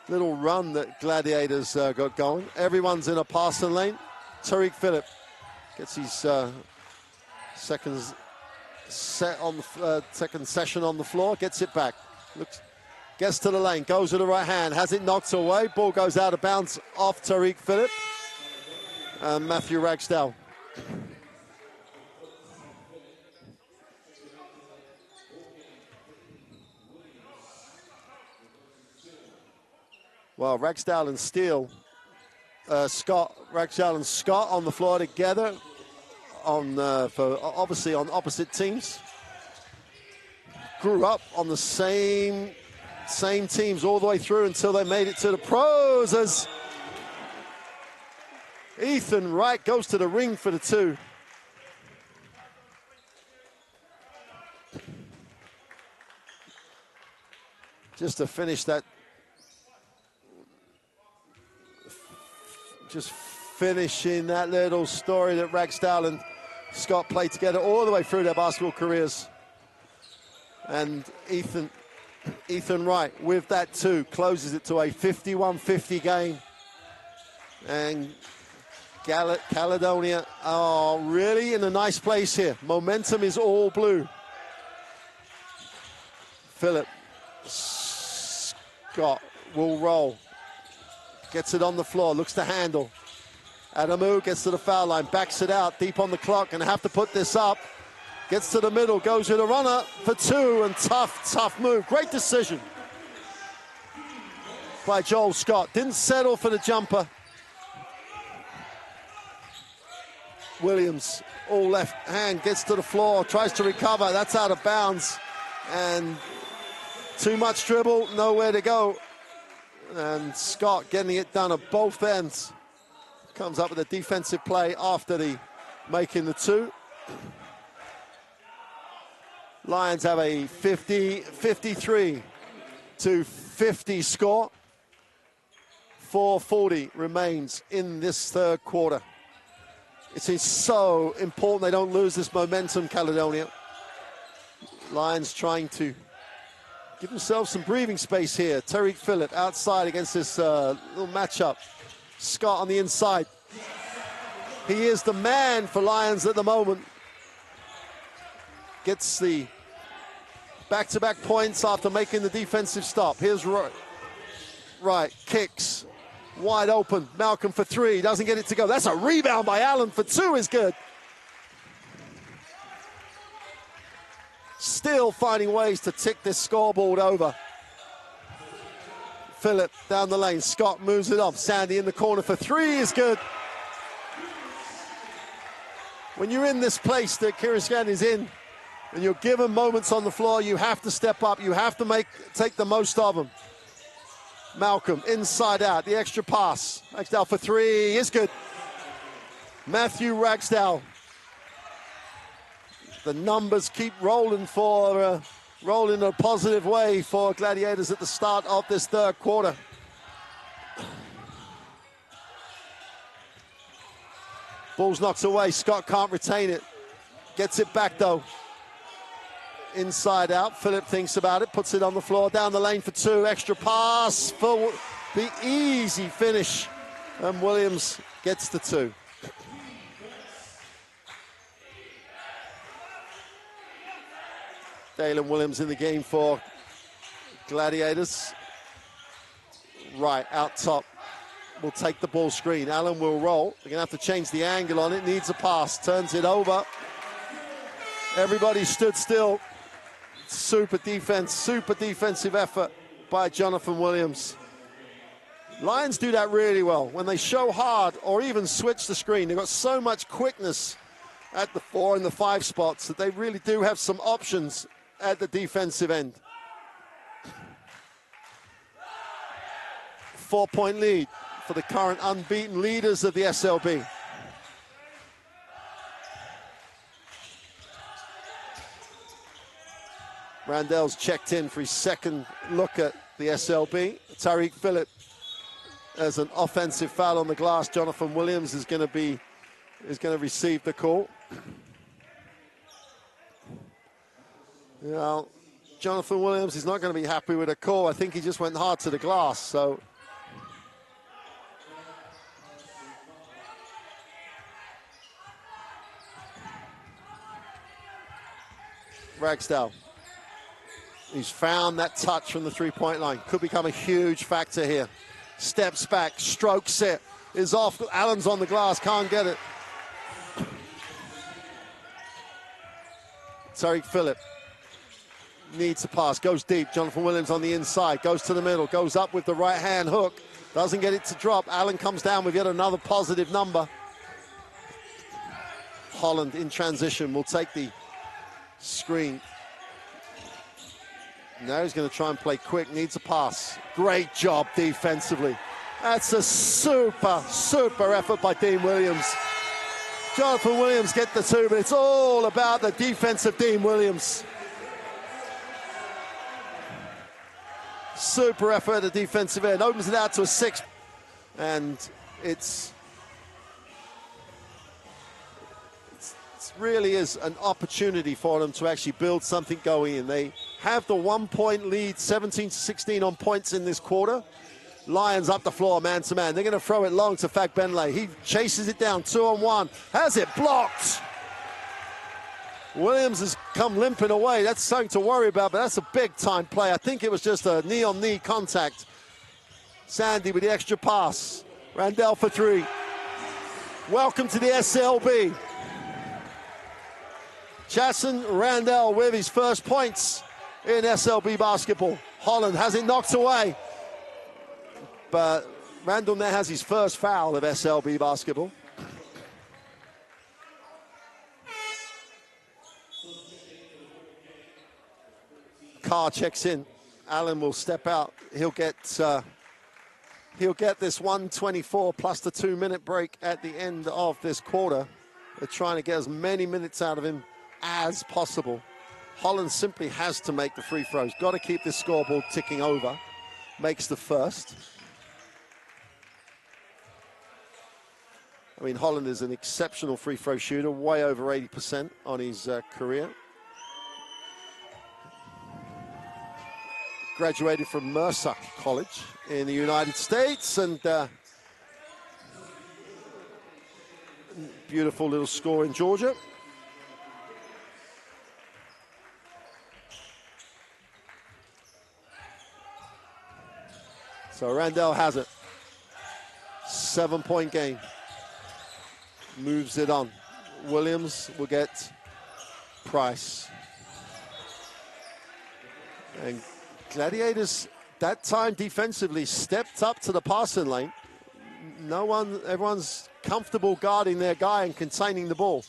little run that Gladiators got going. Everyone's in a passing lane. Tariq Phillip gets his second session on the floor, gets it back. Gets to the lane, goes to the right hand, has it knocked away. Ball goes out of bounds off Tariq Phillip. And Matthew Ragsdale. Well, Ragsdale and Steele, Scott Ragsdale and Scott on the floor together, obviously on opposite teams. Grew up on the same teams all the way through until they made it to the pros, as Ethan Wright goes to the ring for the two. Just to finish that, just finishing that little story that Ragsdale and Scott played together all the way through their basketball careers. And Ethan Wright, with that two, closes it to a 51-50 game. And Caledonia are really in a nice place here. Momentum is all blue. Phillip Scott will roll. Gets it on the floor, looks to handle. Adamu gets to the foul line, backs it out, deep on the clock, and have to put this up. Gets to the middle, goes with a runner for two, and tough move. Great decision by Joel Scott. Didn't settle for the jumper. Williams, all left hand, gets to the floor, tries to recover. That's out of bounds. And too much dribble, nowhere to go. And Scott getting it done at both ends. Comes up with a defensive play after the making the two. Lions have a 53-50 score. 4:40 remains in this third quarter. It is so important they don't lose this momentum, Caledonia. Lions trying to give themselves some breathing space here. Tariq Phillip outside against this little matchup. Scott on the inside. He is the man for Lions at the moment. Gets the back-to-back points after making the defensive stop. Here's Wright, kicks, wide open. Malcolm for three, doesn't get it to go. That's a rebound by Allen for two, is good. Still finding ways to tick this scoreboard over. Phillip down the lane, Scott moves it off. Sandy in the corner for three is good. When you're in this place that Kirisgan is in, and you're given moments on the floor, you have to step up. You have to take the most of them. Malcolm, inside out, the extra pass. Ragsdale for three is good. Matthew Ragsdale. The numbers keep rolling in a positive way for Gladiators at the start of this third quarter. Ball's knocked away. Scott can't retain it. Gets it back though. Inside out. Phillip thinks about it, puts it on the floor, down the lane for two. Extra pass for the easy finish. And Williams gets the two. Dalen Williams in the game for Gladiators. Right, out top. Will take the ball screen. Allen will roll. They're going to have to change the angle on it. Needs a pass. Turns it over. Everybody stood still. Super defensive effort by Jonathan Williams. Lions do that really well. When they show hard or even switch the screen, they've got so much quickness at the 4 and the 5 spots that they really do have some options at the defensive end. 4-point lead for the current unbeaten leaders of the SLB. Randell's checked in for his second look at the SLB. Tariq Phillip as an offensive foul on the glass. Jonathan Williams is going to receive the call. Now, Jonathan Williams is not going to be happy with a call. I think he just went hard to the glass. So Ragsdale, he's found that touch from the three-point line. Could become a huge factor here. Steps back, strokes it, is off. Allen's on the glass, can't get it. Tariq Phillip needs a pass, goes deep. Jonathan Williams on the inside, goes to the middle, goes up with the right-hand hook. Doesn't get it to drop. Allen comes down with yet another positive number. Holland in transition will take the screen. Now he's going to try and play quick, needs a pass. Great job defensively. That's a super, super effort by Dean Williams. Jonathan Williams get the two, but it's all about the defense of Dean Williams. Super effort at the defensive end, opens it out to a 6. And it really is an opportunity for them to actually build something going in. They have the 1-point lead, 17-16 on points in this quarter. Lions up the floor, man to man. They're going to throw it long to Fagbenle. He chases it down, 2-on-1. Has it blocked. Williams has come limping away. That's something to worry about, but that's a big-time play. I think it was just a knee-on-knee contact. Sandy with the extra pass. Randell for 3. Welcome to the SLB. Jason Randell with his first points in SLB basketball. Holland has it knocked away. But Randall now has his first foul of SLB basketball. Carr checks in. Allen will step out. He'll get this 124 plus the 2-minute break at the end of this quarter. They're trying to get as many minutes out of him as possible. Holland simply has to make the free throws. Got to keep this scoreboard ticking over. Makes the first. I mean, Holland is an exceptional free throw shooter, way over 80% on his career. Graduated from Mercer College in the United States, and beautiful little score in Georgia. So Randell has it. 7-point game. Moves it on. Williams will get Price. And Gladiators, that time defensively, stepped up to the passing lane. Everyone's comfortable guarding their guy and containing the ball.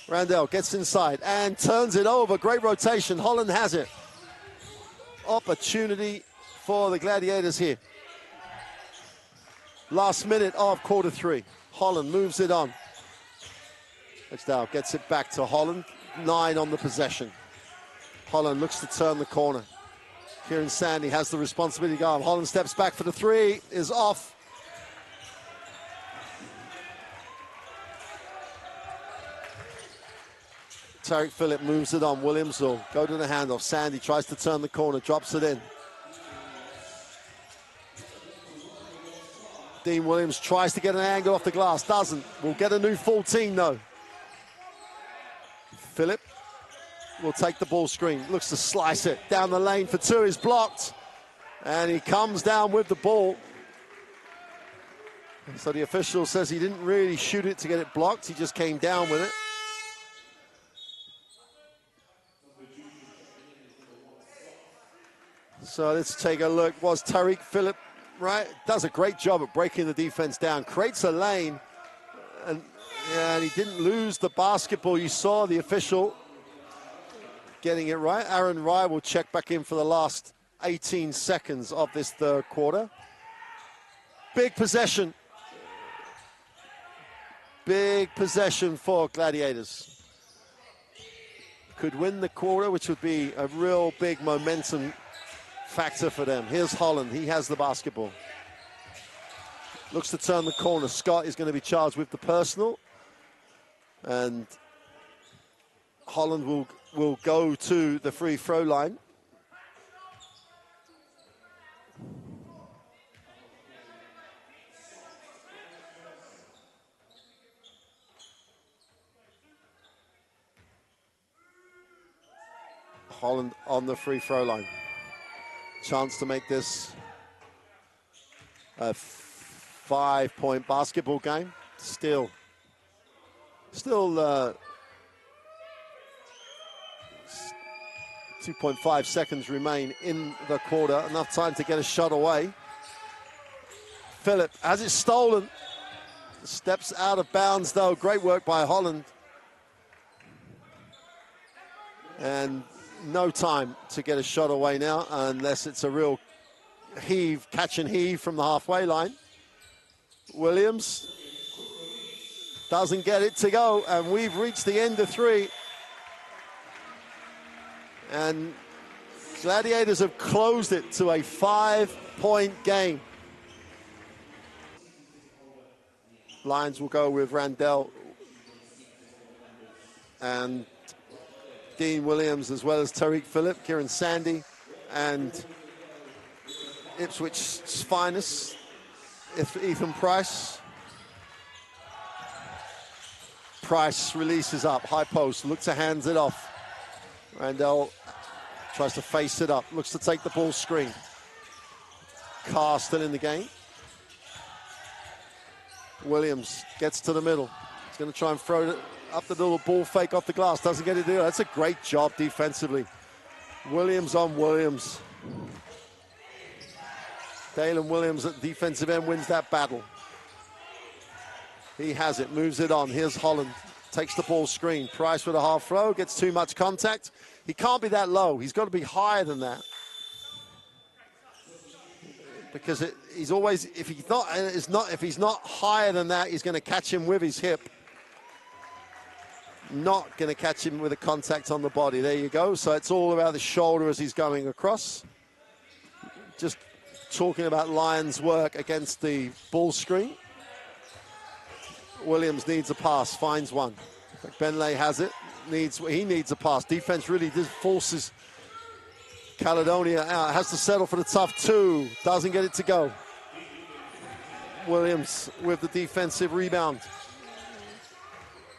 Randell gets inside and turns it over. Great rotation. Holland has it. Opportunity for the Gladiators here. Last minute of quarter 3. Holland moves it on. Touchdown, gets it back to Holland. 9 on the possession. Holland looks to turn the corner. Kieran Sandy has the responsibility to go. Holland steps back for the 3, is off. Tariq Phillip moves it on. Williams will go to the handoff. Sandy tries to turn the corner, drops it in. Dean Williams tries to get an angle off the glass, doesn't. We'll get a new full team though. Phillip will take the ball screen, looks to slice it down the lane for 2, is blocked. And he comes down with the ball. So the official says he didn't really shoot it to get it blocked, he just came down with it. So let's take a look. Was Tariq Phillip right? Does a great job at breaking the defense down. Creates a lane. And he didn't lose the basketball. You saw the official getting it right. Aaron Rye will check back in for the last 18 seconds of this third quarter. Big possession. Big possession for Gladiators. Could win the quarter, which would be a real big momentum factor for them. Here's Holland. He has the basketball. Looks to turn the corner. Scott is going to be charged with the personal. And Holland will go to the free throw line. Holland on the free throw line. Chance to make this a 5-point basketball game. Still 2.5 seconds remain in the quarter. Enough time to get a shot away. Phillip has it stolen. Steps out of bounds, though. Great work by Holland. And no time to get a shot away now, unless it's a real heave, catch and heave from the halfway line. Williams doesn't get it to go, and we've reached the end of 3. And Gladiators have closed it to a 5-point game. Lions will go with Randell and Dean Williams, as well as Tariq Phillip, Kieran Sandy, and Ipswich's finest, Ethan Price. Price releases up, high post, looks to hands it off. Randell tries to face it up, looks to take the ball screen. Carr still in the game. Williams gets to the middle. He's going to try and throw it up the little ball fake off the glass. Doesn't get it there. That's a great job defensively. Williams on Williams. Dalen Williams at defensive end wins that battle. He has it, moves it on. Here's Holland. Takes the ball screen. Price with a half throw. Gets too much contact. He can't be that low. He's got to be higher than that. Because he's always, if he's not higher than that, he's going to catch him with his hip. Not going to catch him with a contact on the body. There you go. So it's all about the shoulder as he's going across. Just talking about Lions' work against the ball screen. Williams needs a pass, finds one. Benlay has it. He needs a pass. Defense really just forces Caledonia out. Has to settle for the tough 2. Doesn't get it to go. Williams with the defensive rebound.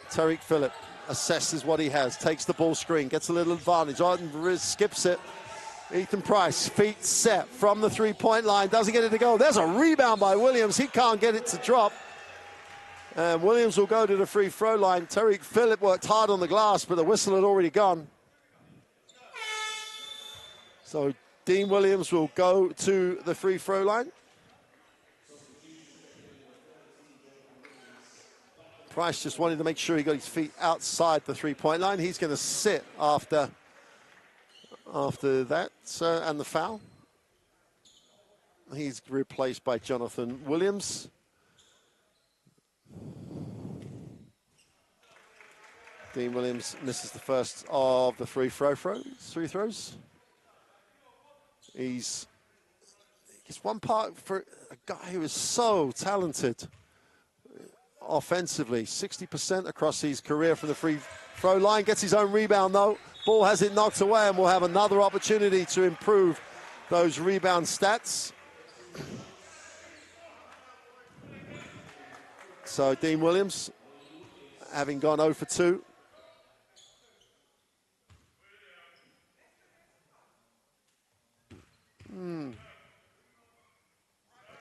Tariq Phillip assesses what he has. Takes the ball screen. Gets a little advantage. Arden skips it. Ethan Price, feet set from the 3-point line. Doesn't get it to go. There's a rebound by Williams. He can't get it to drop. And Williams will go to the free throw line. Tariq Phillip worked hard on the glass, but the whistle had already gone. So Dean Williams will go to the free throw line. Price just wanted to make sure he got his feet outside the 3-point line. He's going to sit after that, and the foul. He's replaced by Jonathan Williams. Dean Williams misses the first of the three throws. He's one part for a guy who is so talented offensively. 60% across his career from the free throw line. Gets his own rebound though. Ball has it knocked away, and we'll have another opportunity to improve those rebound stats. So Dean Williams, having gone 0 for 2.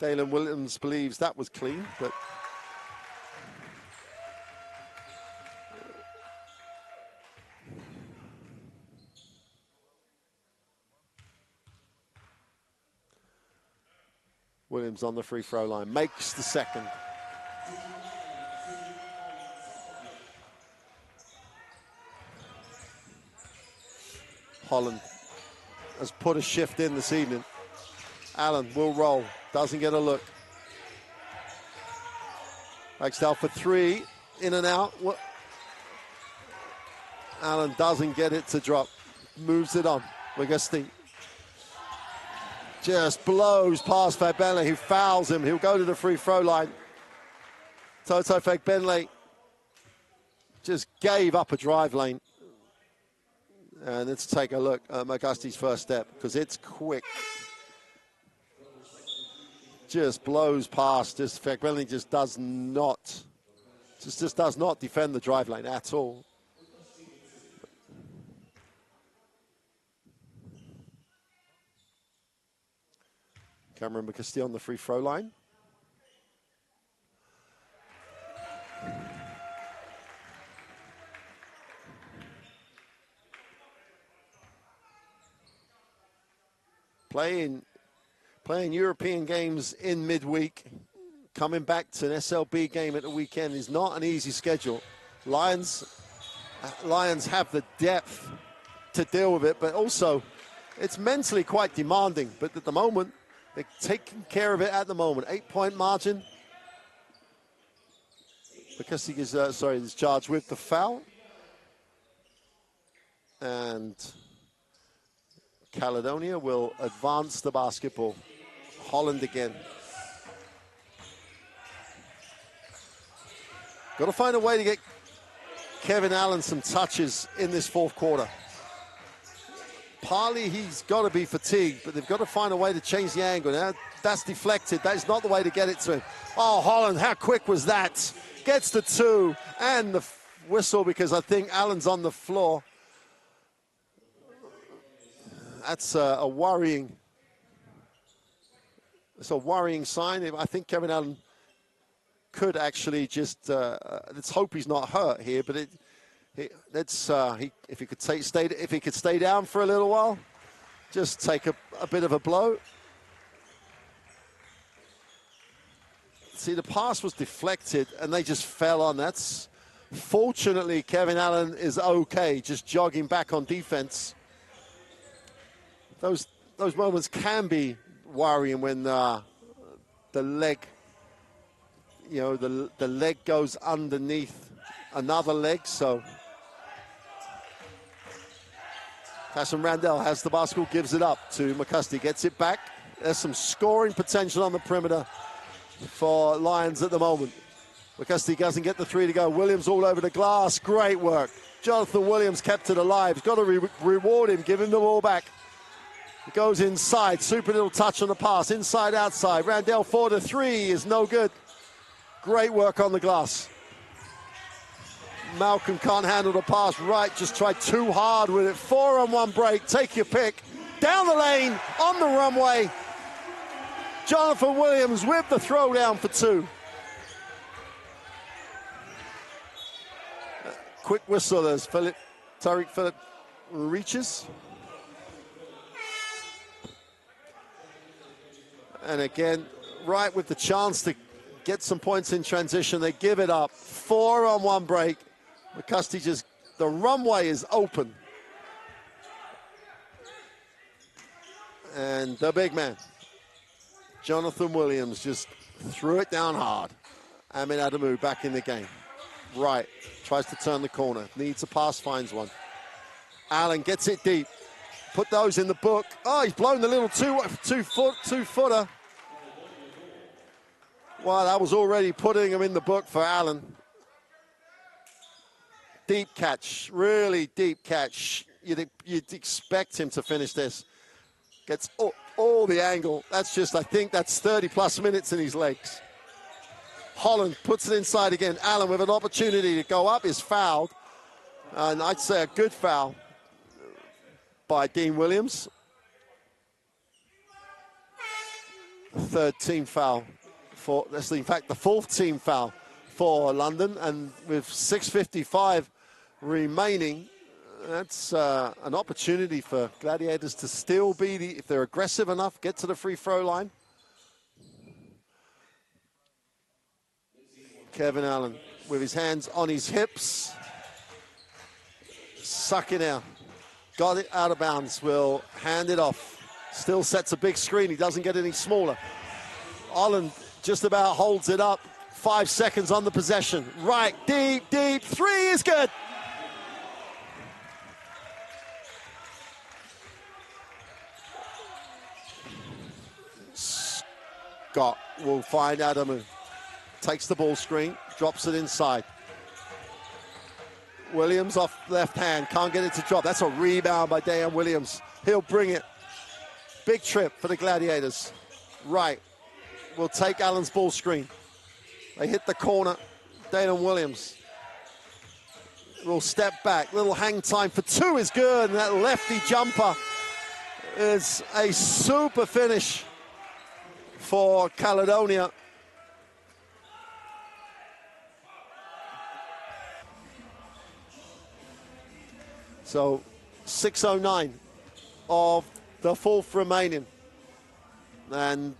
Dalen Williams believes that was clean, but Williams on the free throw line, makes the second. Holland has put a shift in this evening. Allen will roll, doesn't get a look. Axtell for 3, in and out. Allen doesn't get it to drop, moves it on. Wigasti just blows past Fagbenle, who fouls him. He'll go to the free throw line. Toto Fagbenle just gave up a drive lane. And let's take a look at McGusty's first step, because it's quick. Just blows past. Just Fagbenle just does not defend the drive lane at all. Cameron McGusty on the free throw line. Playing European games in midweek coming back to an SLB game at the weekend is not an easy schedule. Lions have the depth to deal with it, but also it's mentally quite demanding. But at the moment, they're taking care of it at the moment. 8-point margin. Because he is, is charged with the foul. And Caledonia will advance the basketball. Holland again. Got to find a way to get Kevin Allen some touches in this fourth quarter. Partly he's got to be fatigued, but they've got to find a way to change the angle. Now, that's deflected. That's not the way to get it to him. Oh, Holland, how quick was that? Gets the two and the whistle because I think Allen's on the floor. That's a worrying sign. I think Kevin Allen could actually just, let's hope he's not hurt here, but if he could stay down for a little while, just take a bit of a blow. See, the pass was deflected and they just fell on. That's fortunately Kevin Allen is okay, just jogging back on defense. Those moments can be worrying when the leg, the leg goes underneath another leg. So Tassan Randell has the basketball, gives it up to McCusty, gets it back. There's some scoring potential on the perimeter for Lions at the moment. McCusty doesn't get the three to go. Williams all over the glass. Great work. Jonathan Williams kept it alive. He's got to reward him, give him the ball back. He goes inside. Super little touch on the pass. Inside, outside. Randell 4-3 is no good. Great work on the glass. Malcolm can't handle the pass. Wright just tried too hard with it. 4-on-1 break. Take your pick. Down the lane, on the runway. Jonathan Williams with the throwdown for two. Quick whistle as Tariq Phillip reaches. And again, Wright with the chance to get some points in transition. They give it up. 4-on-1 break. McCusty the runway is open. And the big man, Jonathan Williams, just threw it down hard. Amin Adamu back in the game. Wright tries to turn the corner. Needs a pass, finds one. Allen gets it deep. Put those in the book. Oh, he's blown the little two-footer. Wow, that was already putting him in the book for Allen. Deep catch, really deep catch. You'd expect him to finish this. Gets all the angle. That's just, I think that's 30-plus minutes in his legs. Holland puts it inside again. Allen with an opportunity to go up is fouled. And I'd say a good foul by Dean Williams. Third team foul in fact, the fourth team foul for London. And with 6:55 remaining, that's an opportunity for Gladiators to still be, if they're aggressive enough, get to the free throw line. Kevin Allen with his hands on his hips. Suck it out. Got it out of bounds. Will hand it off. Still sets a big screen. He doesn't get any smaller. Holland just about holds it up. 5 seconds on the possession. Right, deep. Three is good. Scott will find Adamu. Takes the ball screen, drops it inside. Williams off left hand, can't get it to drop. That's a rebound by Dayan Williams. He'll bring it. Big trip for the Gladiators. Right, will take Allen's ball screen. They hit the corner. Dayan Williams will step back. Little hang time for two is good, and that lefty jumper is a super finish for Caledonia. So 6:09 of the fourth remaining. And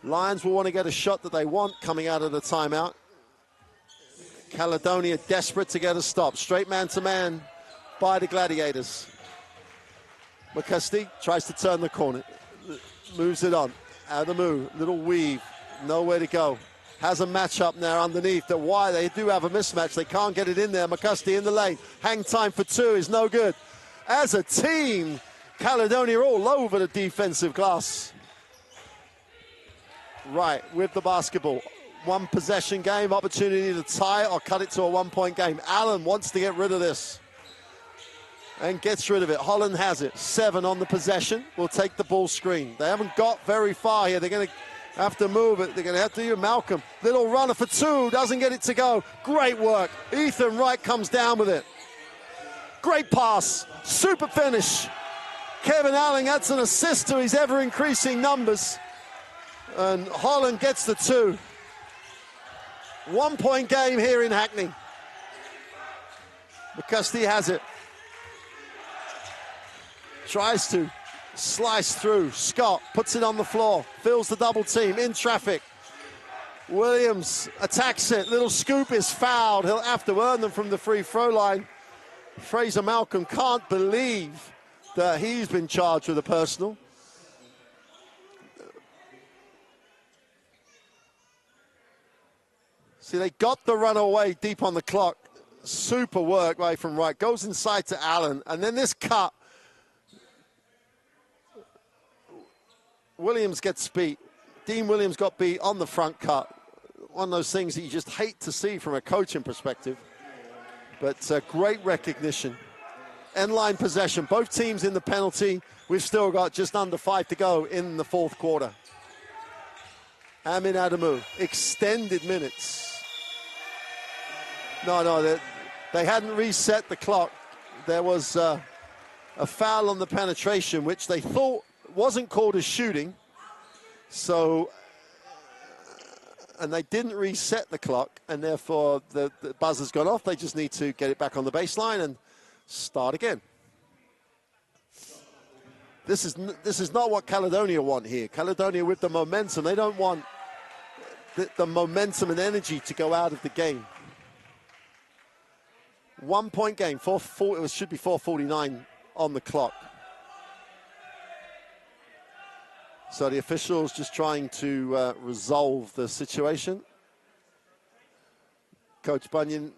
Lions will want to get a shot that they want coming out of the timeout. Caledonia desperate to get a stop. Straight man-to-man by the Gladiators. McCusty tries to turn the corner. Moves it on. Adamu, little weave. Nowhere to go. Has a matchup now underneath. That why they do have a mismatch. They can't get it in there. McCusty in the lane. Hang time for two is no good. As a team, Caledonia all over the defensive glass. Right, with the basketball. One possession game, opportunity to tie it or cut it to a one-point game. Allen wants to get rid of this and gets rid of it. Holland has it. 7 on the possession. Will take the ball screen. They haven't got very far here. They're going to have to move it. They're going to have to do Malcolm. Little runner for 2. Doesn't get it to go. Great work. Ethan Wright comes down with it. Great pass. Super finish. Kevin Allen adds an assist to his ever-increasing numbers. And Holland gets the 2. 1-point game here in Hackney. McCusty has it. Tries to slice through. Scott puts it on the floor. Fills the double team in traffic. Williams attacks it. Little scoop is fouled. He'll have to earn them from the free throw line. Fraser Malcolm can't believe that he's been charged with a personal. See, they got the run away deep on the clock. Super work right from Wright. Goes inside to Allen. And then this cut. Williams gets beat. Dean Williams got beat on the front cut. One of those things that you just hate to see from a coaching perspective. But great recognition. End line possession. Both teams in the penalty. We've still got just under 5 to go in the fourth quarter. Amin Adamu. Extended minutes. No, they hadn't reset the clock. There was a foul on the penetration, which they thought wasn't called as shooting. So, and they didn't reset the clock, and therefore the buzzer's gone off. They just need to get it back on the baseline and start again. This is not what Caledonia want here. Caledonia with the momentum. They don't want the momentum and energy to go out of the game. 1-point game. It should be 4:49 on the clock. So the officials just trying to resolve the situation. Coach Bunyan,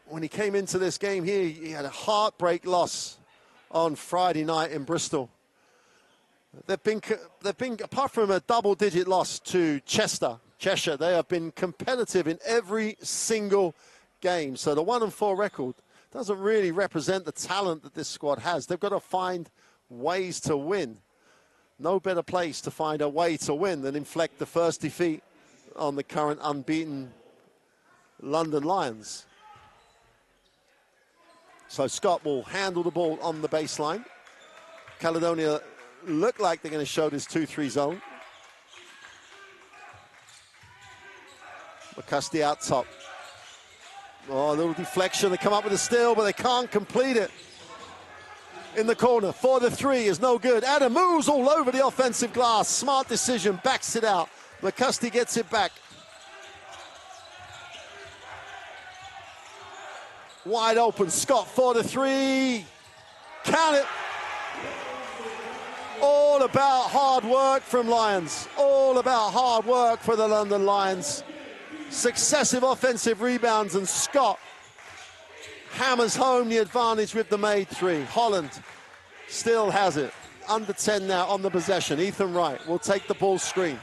when he came into this game here, he had a heartbreak loss on Friday night in Bristol. They've been apart from a double-digit loss to Cheshire, they have been competitive in every single game. So the 1-4 record doesn't really represent the talent that this squad has. They've got to find ways to win. No better place to find a way to win than inflict the first defeat on the current unbeaten London Lions. So Scott will handle the ball on the baseline. Caledonia look like they're going to show this 2-3 zone. McCusty out top. Oh, a little deflection. They come up with a steal, but they can't complete it. In the corner, for the 3 is no good. Adamu's all over the offensive glass. Smart decision, backs it out. McCusty gets it back. Wide open, Scott for the 3. Count it. All about hard work from Lions. All about hard work for the London Lions. Successive offensive rebounds, and Scott hammers home the advantage with the made 3. Holland still has it. Under 10 now on the possession. Ethan Wright will take the ball screen.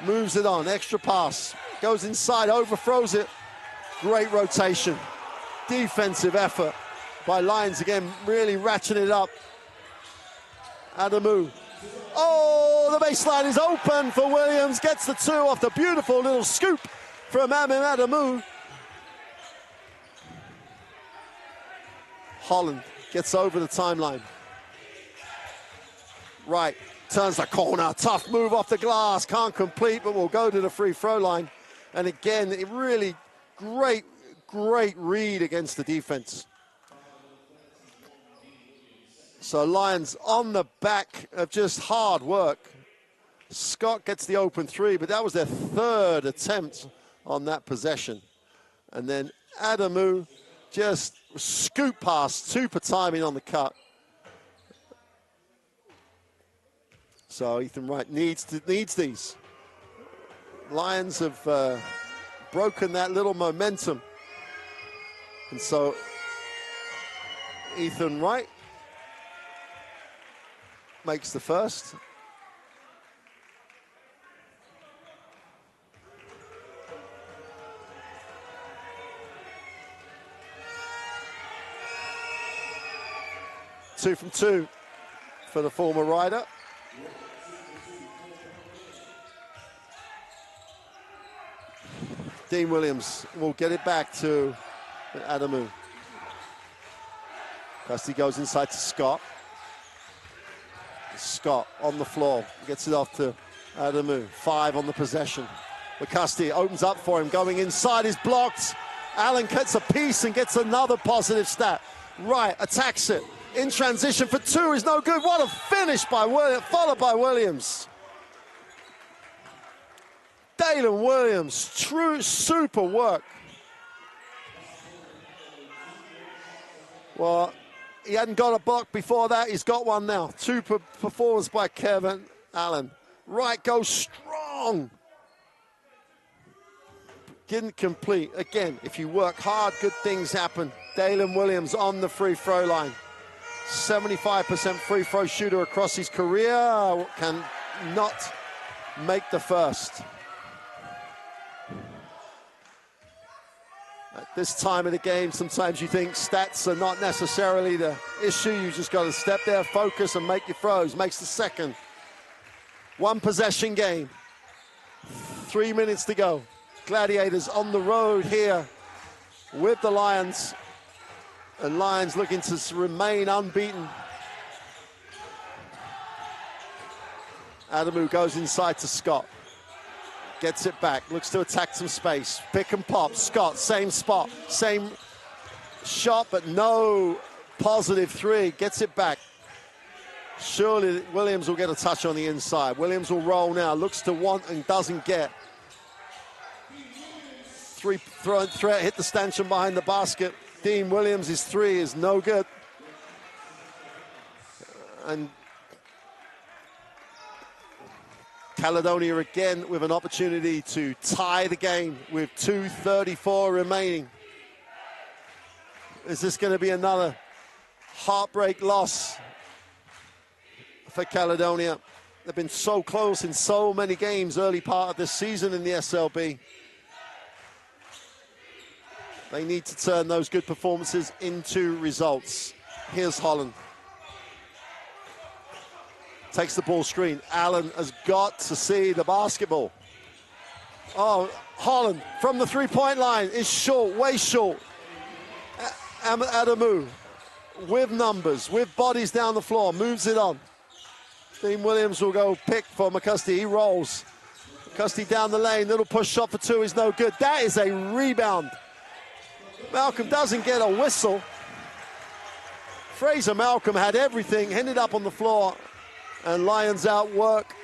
Moves it on. Extra pass. Goes inside, overthrows it. Great rotation. Defensive effort by Lions again, really ratcheting it up. Adamu. Oh, the baseline is open for Williams. Gets the 2 off the beautiful little scoop from Amin Adamu. Holland gets over the timeline. Right, turns the corner. Tough move off the glass. Can't complete, but will go to the free throw line. And again, it really great read against the defense. So Lions on the back of just hard work Scott gets the open three, but that was their third attempt on that possession. And then Adamu just scoop past, super timing on the cut. So Ethan Wright needs these. Lions have broken that little momentum. And so Ethan Wright makes the first. Two from two for the former Rider. Dean Williams will get it back to Adamu. Custody goes inside to Scott. Scott on the floor, gets it off to Adamu. 5 on the possession. McCusty opens up for him, going inside, is blocked. Allen gets a piece and gets another positive stat. Wright attacks it. In transition for 2 is no good. What a finish by Williams, followed by Williams. Dalen Williams, true super work. Well, he hadn't got a block before that. He's got one now. Super performance by Kevin Allen. Wright goes strong. Didn't complete. Again, if you work hard, good things happen. Dalen Williams on the free throw line. 75% free throw shooter across his career. Can not make the first. At this time of the game, sometimes you think stats are not necessarily the issue. You just got to step there, focus, and make your throws. Makes the second. 1 possession game. 3 minutes to go. Gladiators on the road here with the Lions. And Lions looking to remain unbeaten. Adamu goes inside to Scott. Gets it back, looks to attack some space. Pick and pop, Scott, same spot, same shot, but no positive 3. Gets it back. Surely Williams will get a touch on the inside. Williams will roll now, looks to want and doesn't get. 3-point threat, hit the stanchion behind the basket. Dean Williams' 3 is no good. And Caledonia again with an opportunity to tie the game with 2:34 remaining. Is this going to be another heartbreak loss for Caledonia? They've been so close in so many games early part of this season in the SLB. They need to turn those good performances into results. Here's Holland. Takes the ball screen. Allen has got to see the basketball. Oh, Holland from the 3-point line is short, way short. Adamu with numbers, with bodies down the floor, moves it on. Dean Williams will go pick for McCusty. He rolls. McCusty down the lane. Little push shot for 2 is no good. That is a rebound. Malcolm doesn't get a whistle. Fraser Malcolm had everything, ended up on the floor. And Lions outwork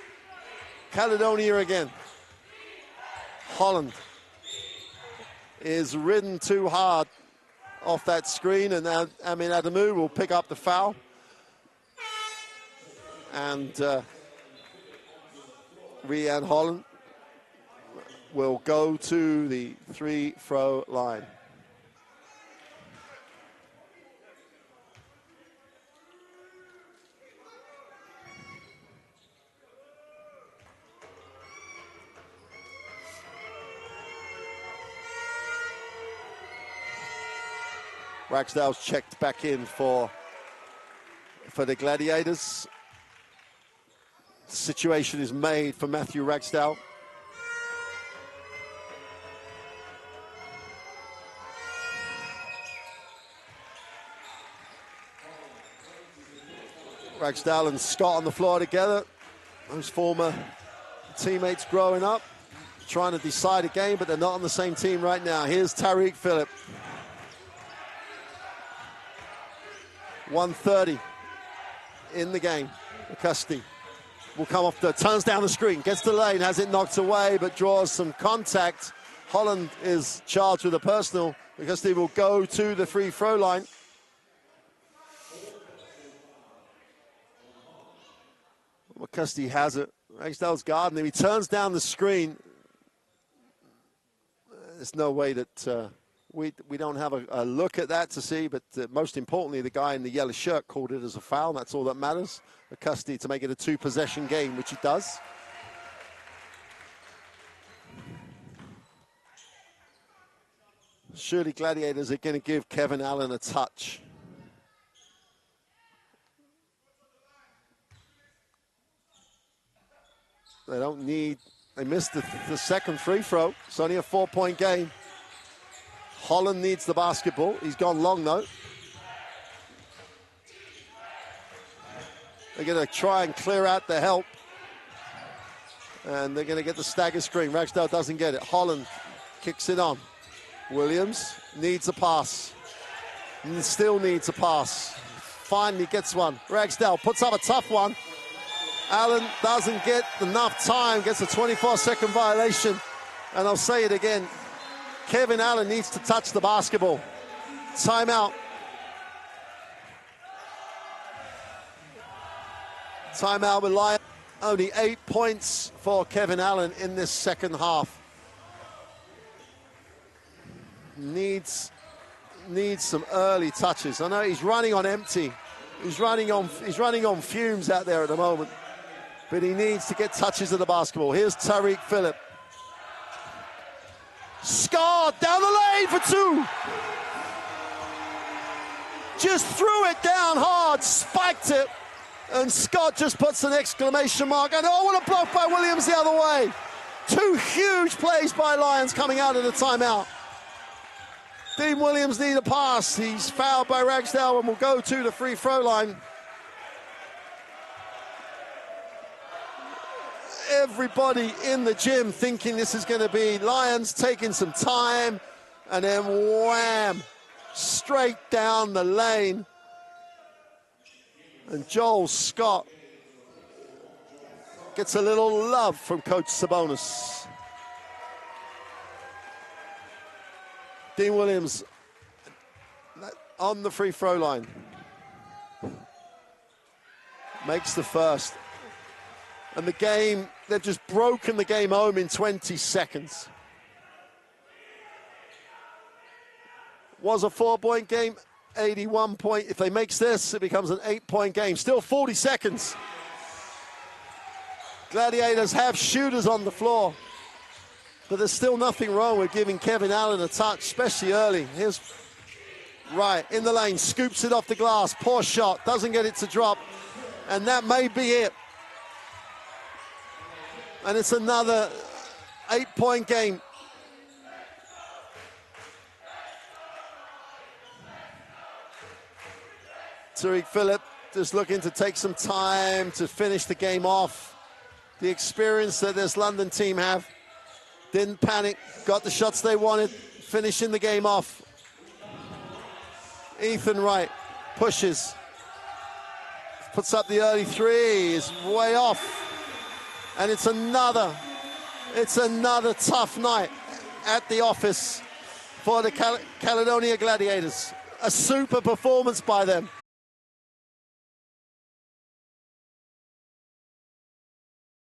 Caledonia again. Holland is ridden too hard off that screen, and Amin Adamu will pick up the foul. And Rhian Holland will go to the free-throw line. Ragsdale's checked back in for the Gladiators. The situation is made for Matthew Ragsdale. Ragsdale and Scott on the floor together. Those former teammates growing up, trying to decide a game, but they're not on the same team right now. Here's Tariq Phillip. 1:30 in the game. McCusty will come off turns down the screen, gets the lane, has it knocked away, but draws some contact. Holland is charged with a personal because they will go to the free throw line. McCusty has it. Ragsdale's guarding him. He turns down the screen. There's no way that we don't have a look at that to see, but most importantly, the guy in the yellow shirt called it as a foul. That's all that matters. McCusty to make it a 2-possession game, which he does. Surely Gladiators are going to give Kevin Allen a touch. They don't need, they missed the second free throw. It's only a 4-point game. Holland needs the basketball. He's gone long though. They're going to try and clear out the help. And they're going to get the stagger screen. Ragsdale doesn't get it. Holland kicks it on. Williams needs a pass. Still needs a pass. Finally gets one. Ragsdale puts up a tough one. Allen doesn't get enough time, gets a 24-second violation. And I'll say it again, Kevin Allen needs to touch the basketball. Timeout. Timeout with Lions. Only 8 points for Kevin Allen in this second half. Needs some early touches. I know he's running on empty. He's running on fumes out there at the moment. But he needs to get touches of the basketball. Here's Tariq Phillip. Scott down the lane for 2. Just threw it down hard, spiked it, and Scott just puts an exclamation mark. And oh, what a block by Williams the other way. 2 huge plays by Lions coming out of the timeout. Dean Williams need a pass. He's fouled by Ragsdale and will go to the free throw line. Everybody in the gym thinking this is going to be Lions taking some time, and then wham, straight down the lane. And Joel Scott gets a little love from Coach Sabonis. Dean Williams on the free throw line. Makes the first. And the game, they've just broken the game home in 20 seconds. Was a 4-point game, 81 point. If they makes this, it becomes an 8-point game. Still 40 seconds. Gladiators have shooters on the floor. But there's still nothing wrong with giving Kevin Allen a touch, especially early. Here's Wright in the lane, scoops it off the glass. Poor shot, doesn't get it to drop. And that may be it. And it's another 8-point game. Tariq Phillip just looking to take some time to finish the game off. The experience that this London team have. Didn't panic, got the shots they wanted, finishing the game off. Ethan Wright pushes. Puts up the early 3, is way off. And it's another tough night at the office for the Caledonia Gladiators. A super performance by them.